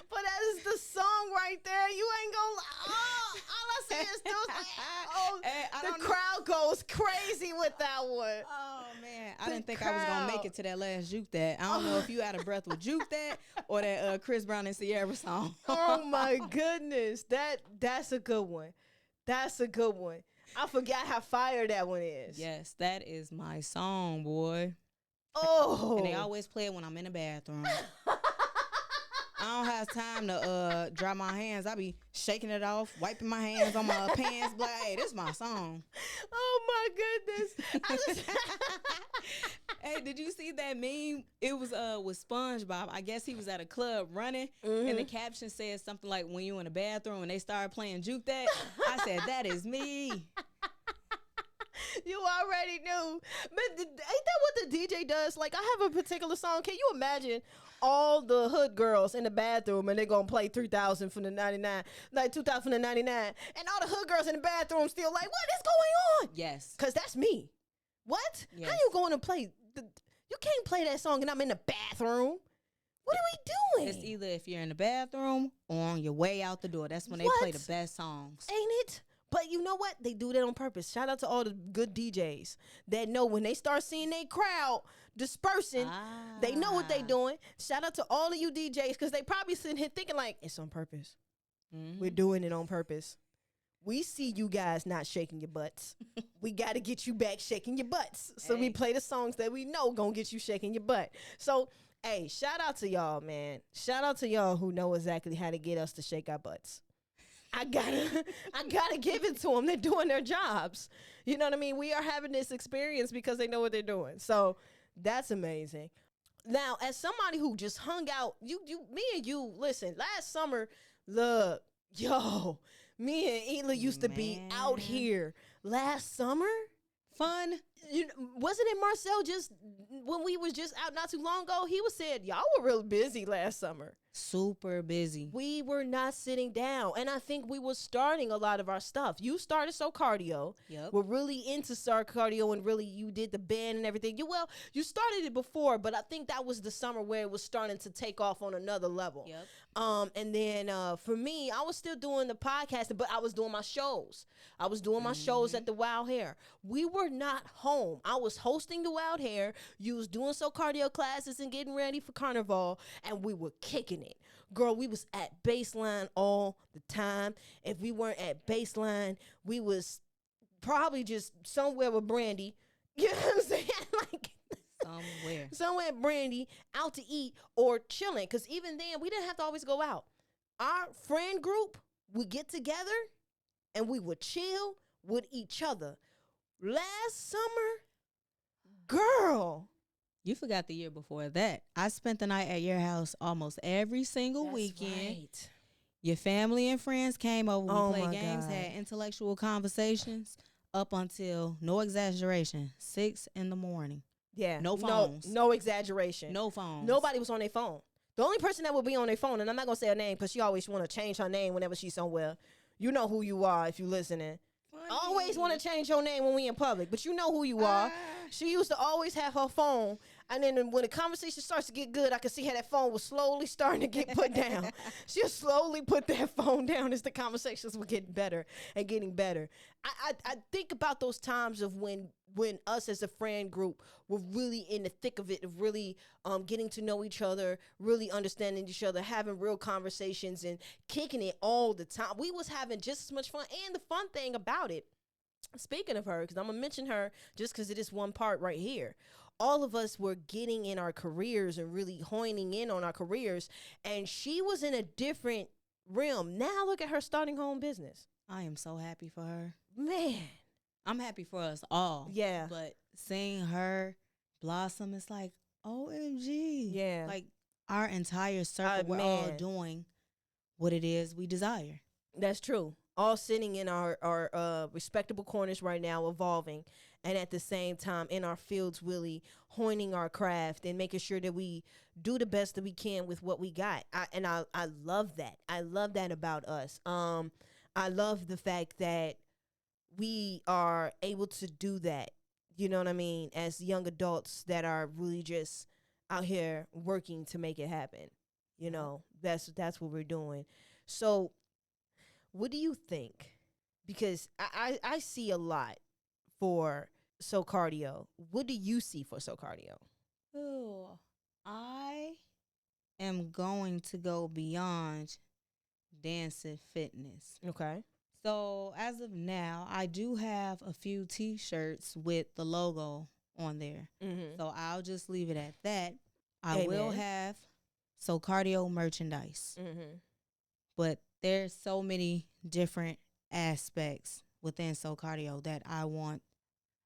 S1: But that is the song right there. You ain't gonna. All I see is those. The crowd goes crazy with that one.
S2: Oh man, I didn't think I was gonna make it to that last juke that. I don't know if you out of breath with juke that or that Chris Brown and Sierra song.
S1: Oh my goodness, that's a good one. That's a good one. I forgot how fire that one is.
S2: Yes, that is my song, boy.
S1: Oh,
S2: And they always play it when I'm in the bathroom. I don't have time to dry my hands. I be shaking it off, wiping my hands on my pants. Like, hey, this is my song.
S1: Oh my goodness.
S2: Hey, did you see that meme? It was with SpongeBob. I guess he was at a club running, and the caption said something like, "When you in the bathroom and they started playing juke that," I said, "That is me."
S1: You already knew. But ain't that what the DJ does? Like, I have a particular song. Can you imagine all the hood girls in the bathroom and they're going to play 3,000 from the 99, like 2,000 from the 99, and all the hood girls in the bathroom still like, what is going on?
S2: Yes.
S1: Because that's me. What?
S2: Yes.
S1: How you going to play? You can't play that song and I'm in the bathroom. What are we doing?
S2: It's either if you're in the bathroom or on your way out the door. That's when they play the best songs.
S1: Ain't it? But you know what? They do that on purpose. Shout out to all the good DJs that know when they start seeing their crowd dispersing, they know what they doing. Shout out to all of you DJs because they probably sitting here thinking like, it's on purpose.
S2: Mm-hmm.
S1: We're doing it on purpose. We see you guys not shaking your butts. We got to get you back shaking your butts. So we play the songs that we know gonna get you shaking your butt. So, hey, shout out to y'all, man. Shout out to y'all who know exactly how to get us to shake our butts. I gotta give it to them. They're doing their jobs. You know what I mean? We are having this experience because they know what they're doing. So that's amazing. Now, as somebody who just hung out, me and you, listen, last summer, look, me and Ilah used to be out here last summer.
S2: Fun
S1: wasn't it Marcel just when we was just out not too long ago? He was saying y'all were real busy last summer.
S2: Super busy.
S1: We were not sitting down, and I think we were starting a lot of our stuff. You started Socardio.
S2: Yep.
S1: We're really into Socardio, and really you did the band and everything. You started it before, but I think that was the summer where it was starting to take off on another level.
S2: Yep.
S1: And then for me, I was still doing the podcasting, but I was doing my shows. I was doing my shows at the Wild Hair. We were not home. I was hosting the Wild Hair. You was doing Socardio classes and getting ready for Carnival, and we were kicking it. Girl, we was at baseline all the time. If we weren't at baseline, we was probably just somewhere with Brandy. You know what I'm saying? Like somewhere Brandy, out to eat or chilling. Because even then, we didn't have to always go out. Our friend group would get together and we would chill with each other. Last summer, girl.
S2: You forgot the year before that. I spent the night at your house almost every single weekend.
S1: Right.
S2: Your family and friends came over.
S1: Oh,
S2: We played
S1: my
S2: games,
S1: God.
S2: had intellectual conversations up until, no exaggeration, 6 a.m.
S1: Yeah.
S2: No phones.
S1: No exaggeration.
S2: No phones.
S1: Nobody was on their phone. The only person that would be on their phone, and I'm not going to say her name because she always want to change her name whenever she's somewhere. You know who you are if you listening.
S2: Funny.
S1: Always want to change your name when we in public, but you know who you are. She used to always have her phone, and then when the conversation starts to get good, I could see how that phone was slowly starting to get put down. She'll slowly put that phone down as the conversations were getting better and getting better. I think about those times of when us as a friend group were really in the thick of it, of really getting to know each other, really understanding each other, having real conversations and kicking it all the time. We was having just as much fun. And the fun thing about it, speaking of her, because I'm going to mention her just because it is one part right here. All of us were getting in our careers and really honing in on our careers. And she was in a different realm. Now look at her starting her own business.
S2: I am so happy for her.
S1: Man.
S2: I'm happy for us all.
S1: Yeah.
S2: But seeing her blossom, it's like, OMG.
S1: Yeah.
S2: Like our entire circle, we're all doing what it is we desire.
S1: That's true. All sitting in our respectable corners right now, evolving, and at the same time in our fields, really honing our craft and making sure that we do the best that we can with what we got. I love that. I love that about us. I love the fact that we are able to do that. You know what I mean? As young adults that are really just out here working to make it happen. You know, that's what we're doing. So what do you think? Because I see a lot for Socardio. What do you see for Socardio?
S2: Oh, I am going to go beyond dance and fitness.
S1: Okay.
S2: So as of now, I do have a few T-shirts with the logo on there.
S1: Mm-hmm.
S2: So I'll just leave it at that. I will have Socardio merchandise.
S1: Mm-hmm.
S2: But there's so many different aspects within Socardio that I want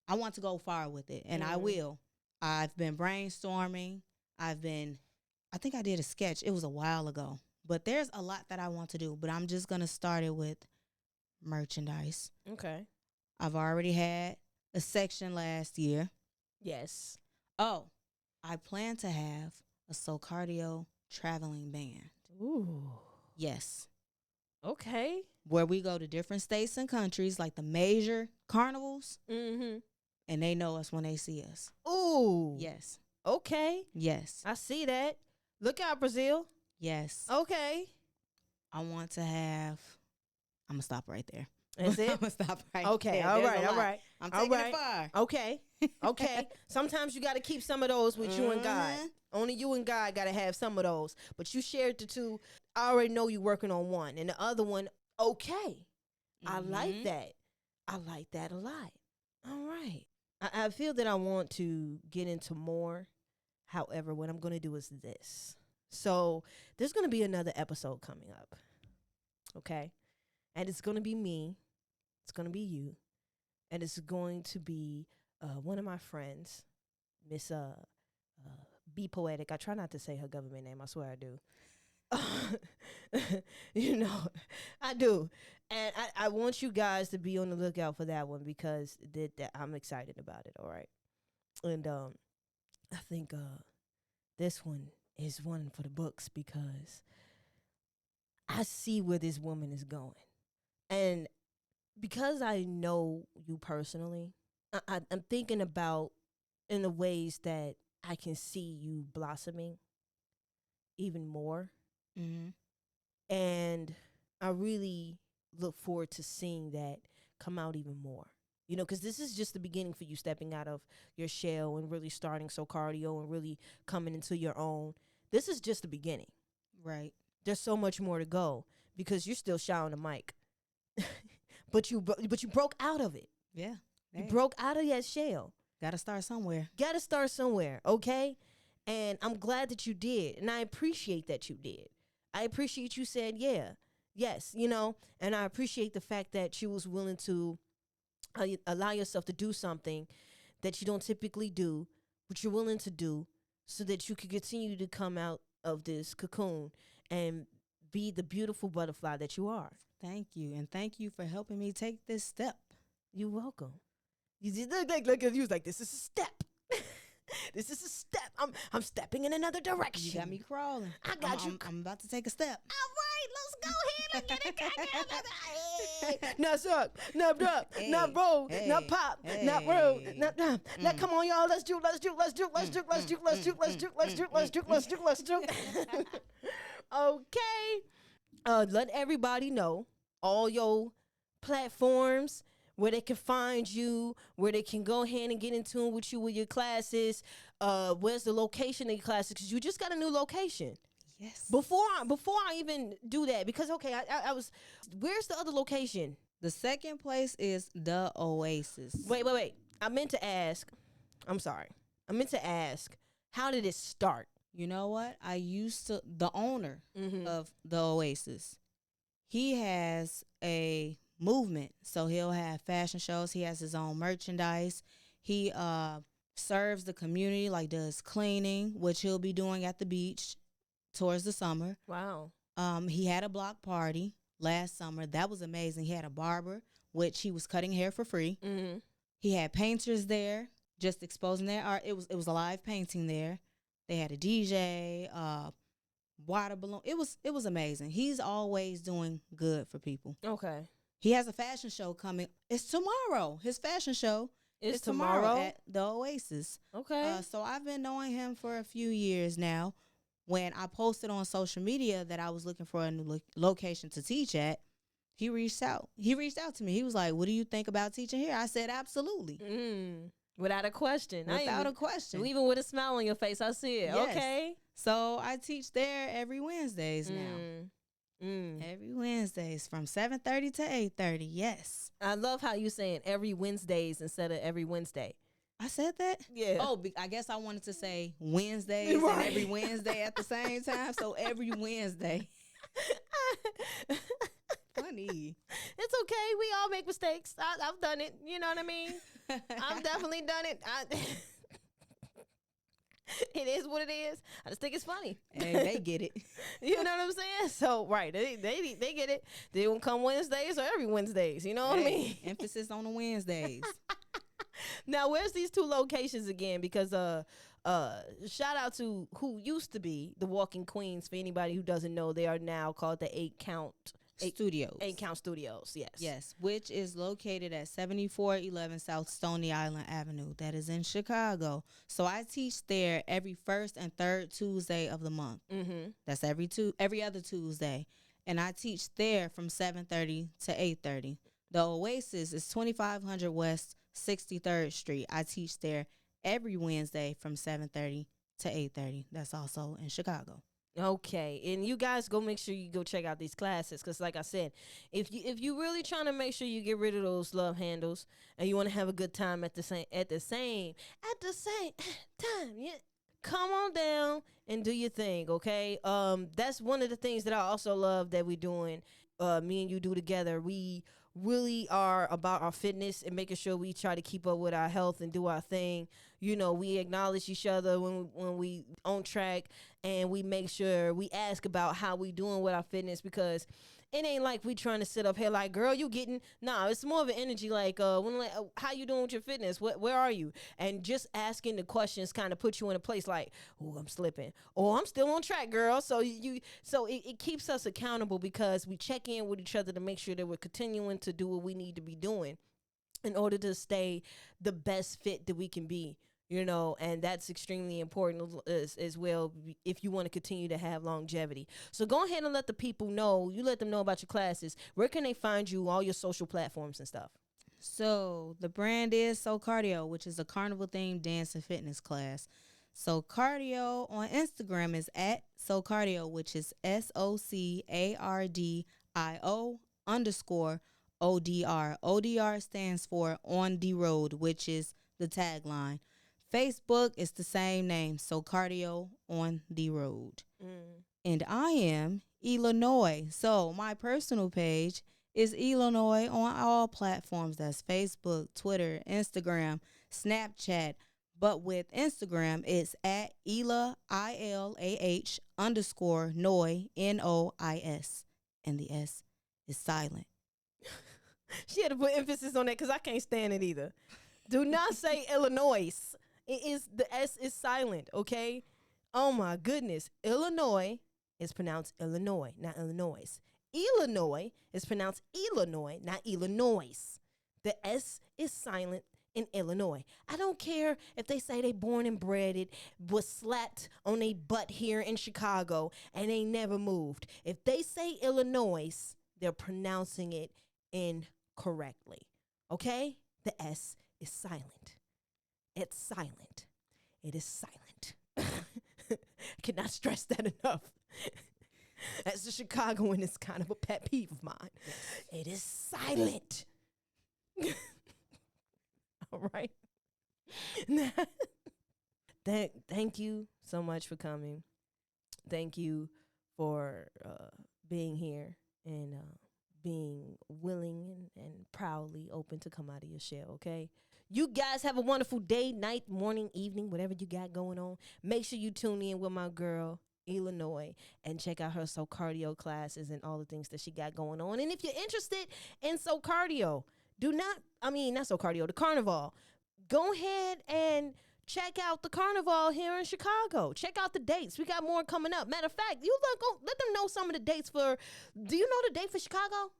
S2: to go far with it, and I will. I've been brainstorming. I think I did a sketch. It was a while ago. But there's a lot that I want to do, but I'm just going to start it with merchandise.
S1: Okay.
S2: I've already had a section last year.
S1: Yes.
S2: Oh, I plan to have a Socardio traveling band.
S1: Ooh.
S2: Yes.
S1: Okay.
S2: Where we go to different states and countries, like the major carnivals,
S1: Mm-hmm.
S2: and they know us when they see us.
S1: Ooh.
S2: Yes.
S1: Okay.
S2: Yes.
S1: I see that. Look out, Brazil.
S2: Yes.
S1: Okay.
S2: I want to have. I'm going to stop right there.
S1: That's it?
S2: I'm going to stop right
S1: Okay.
S2: there.
S1: All
S2: There's
S1: right.
S2: a
S1: All
S2: lot.
S1: right.
S2: I'm
S1: All
S2: taking
S1: right.
S2: it far.
S1: Okay. Okay. Sometimes you got to keep some of those with you and God.
S2: Mhm.
S1: Only you and God got to have some of those. But you shared the two. I already know you're working on one. And the other one, okay. I like
S2: Mhm.
S1: that. I like that a lot. All right. I feel that I want to get into more. However, what I'm going to do is this. So there's going to be another episode coming up. Okay. And it's going to be me. It's going to be you. And it's going to be one of my friends, Miss Be Poetic. I try not to say her government name. I swear I do. You know, I do. And I want you guys to be on the lookout for that one because that I'm excited about it. All right. And I think this one is one for the books because I see where this woman is going. And because I know you personally, I'm thinking about in the ways that I can see you blossoming even more.
S2: Mm-hmm.
S1: And I really look forward to seeing that come out even more. You know, because this is just the beginning for you stepping out of your shell and really starting Socardio and really coming into your own. This is just the beginning.
S2: Right.
S1: There's so much more to go because you're still shy on the mic. but you broke out of it.
S2: Yeah.
S1: You broke out of that shell.
S2: Gotta start somewhere.
S1: Gotta start somewhere, okay? And I'm glad that you did. And I appreciate that you did. I appreciate you said, yes, you know, and I appreciate the fact that you was willing to allow yourself to do something that you don't typically do, but you're willing to do so that you can continue to come out of this cocoon and be the beautiful butterfly that you are.
S2: Thank you. And thank you for helping me take this step.
S1: You're welcome. You did look, you was like, this is a step. This is a step. I'm stepping in another direction.
S2: You got me crawling.
S1: I got you.
S2: I'm about to take a step.
S1: All right, let's go ahead and get it. Not suck, not drop,
S2: Hey,
S1: not roll,
S2: hey,
S1: not pop,
S2: hey.
S1: not roll, not down. Come on, y'all. Let's juke. Okay. Let everybody know all your platforms where they can find you, where they can go ahead and get in tune with you with your classes. Where's the location of your classes? Because you just got a new location.
S2: Yes.
S1: Before I even do that, because okay, I was. Where's the other location?
S2: The second place is the Oasis.
S1: Wait. I meant to ask. I'm sorry. I meant to ask. How did it start?
S2: You know what? The owner of the Oasis, he has a movement. So he'll have fashion shows. He has his own merchandise. He serves the community, like does cleaning, which he'll be doing at the beach towards the summer.
S1: Wow.
S2: He had a block party last summer. That was amazing. He had a barber, which he was cutting hair for free.
S1: Mm-hmm.
S2: He had painters there, just exposing their art. It was a live painting there. They had a DJ, water balloon. It was amazing. He's always doing good for people.
S1: Okay.
S2: He has a fashion show coming. It's tomorrow. His fashion show
S1: Is
S2: is tomorrow
S1: tomorrow?
S2: at the Oasis.
S1: Okay.
S2: So I've been knowing him for a few years now. When I posted on social media that I was looking for a new location to teach at, he reached out. He reached out to me. He was like, "What do you think about teaching here?" I said, "Absolutely."
S1: Without a question.
S2: Without a question.
S1: Even with a smile on your face, I see it.
S2: Yes.
S1: Okay.
S2: So I teach there every Wednesdays now. Every Wednesdays from 7:30 to 8:30. Yes.
S1: I love how you saying every Wednesdays instead of every Wednesday.
S2: I said that?
S1: Yeah.
S2: Oh, I guess I wanted to say Wednesdays
S1: Right.
S2: and every Wednesday at the same time. So every Wednesday. Funny.
S1: It's okay. We all make mistakes. I've done it. You know what I mean? I've definitely done it. It is what it is. I just think it's funny.
S2: Hey, they get it.
S1: You know what I'm saying? So, right. They get it. They don't come Wednesdays or every Wednesdays. You know what I mean?
S2: Emphasis on the Wednesdays.
S1: Now, where's these two locations again? Because shout out to who used to be the Walking Queens. For anybody who doesn't know, they are now called the 8 Count
S2: Studios.
S1: 8 Count Studios. Yes.
S2: Yes, which is located at 7411 South Stony Island Avenue. That is in Chicago. So I teach there every first and third Tuesday of the month.
S1: Mm-hmm.
S2: That's every other Tuesday. And I teach there from 7:30 to 8:30. The Oasis is 2500 West 63rd Street. I teach there every Wednesday from 7:30 to 8:30. That's also in Chicago.
S1: Okay, and you guys go make sure you go check out these classes because, like I said, if you really trying to make sure you get rid of those love handles and you want to have a good time at the same time, yeah, come on down and do your thing. Okay, that's one of the things that I also love that we're doing. Me and you do together. We really are about our fitness and making sure we try to keep up with our health and do our thing. You know, we acknowledge each other when we on track, and we make sure we ask about how we doing with our fitness, because it ain't like we trying to sit up here like, girl, you getting, nah, it's more of an energy like, how you doing with your fitness? Where are you? And just asking the questions kind of put you in a place like, oh, I'm slipping. Or I'm still on track, girl. So it keeps us accountable because we check in with each other to make sure that we're continuing to do what we need to be doing in order to stay the best fit that we can be, and that's extremely important as well if you want to continue to have longevity. So go ahead and let the people know, let them know about your classes. Where can they find you, all your social platforms and stuff?
S2: So the brand is Socardio, which is a carnival themed dance and fitness class. Socardio on Instagram is at Socardio, which is SOCARDIO_ODR. ODR stands for On the Road, which is the tagline. Facebook is the same name, Socardio On the Road. And I am Ilah Nois. So my personal page is Ilah Nois on all platforms. That's Facebook, Twitter, Instagram, Snapchat. But with Instagram, it's at Ilah, ILAH_Nois, NOIS. And the S is silent.
S1: She had to put emphasis on that because I can't stand it either. Do not say Illinois. The S is silent, okay? Oh my goodness. Illinois is pronounced Illinois, not Illinois. Illinois is pronounced Illinois, not Illinois. The S is silent in Illinois. I don't care if they say they born and bred it, was slapped on a butt here in Chicago, and they never moved. If they say Illinois, they're pronouncing it incorrectly. Okay? The S is silent. It's silent. It is silent. I cannot stress that enough. As a Chicagoan, it's kind of a pet peeve of mine. It is silent. All right. Thank you so much for coming. Thank you for being here and being willing and proudly open to come out of your shell, okay? You guys have a wonderful day, night, morning, evening, whatever you got going on. Make sure you tune in with my girl, Ilah Nois, and check out her Socardio classes and all the things that she got going on. And if you're interested in Socardio, not Socardio, the Carnival, go ahead and check out the Carnival here in Chicago. Check out the dates. We got more coming up. Matter of fact, let them know some of the dates do you know the date for Chicago?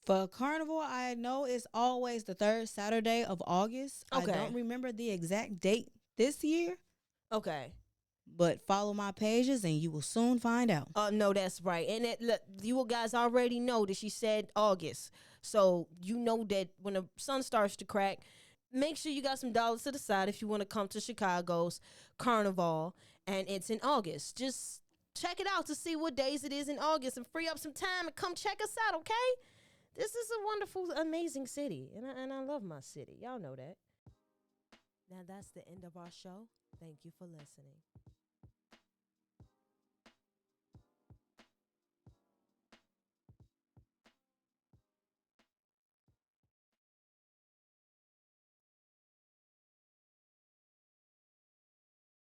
S2: For Carnival, I know it's always the third Saturday of August. Okay. I don't remember the exact date this year.
S1: Okay.
S2: But follow my pages and you will soon find out.
S1: No, that's right. And you guys already know that she said August. So you know that when the sun starts to crack, make sure you got some dollars to the side if you want to come to Chicago's Carnival. And it's in August. Just check it out to see what days it is in August and free up some time and come check us out, okay? This is a wonderful, amazing city, and I love my city. Y'all know that. Now, that's the end of our show. Thank you for listening.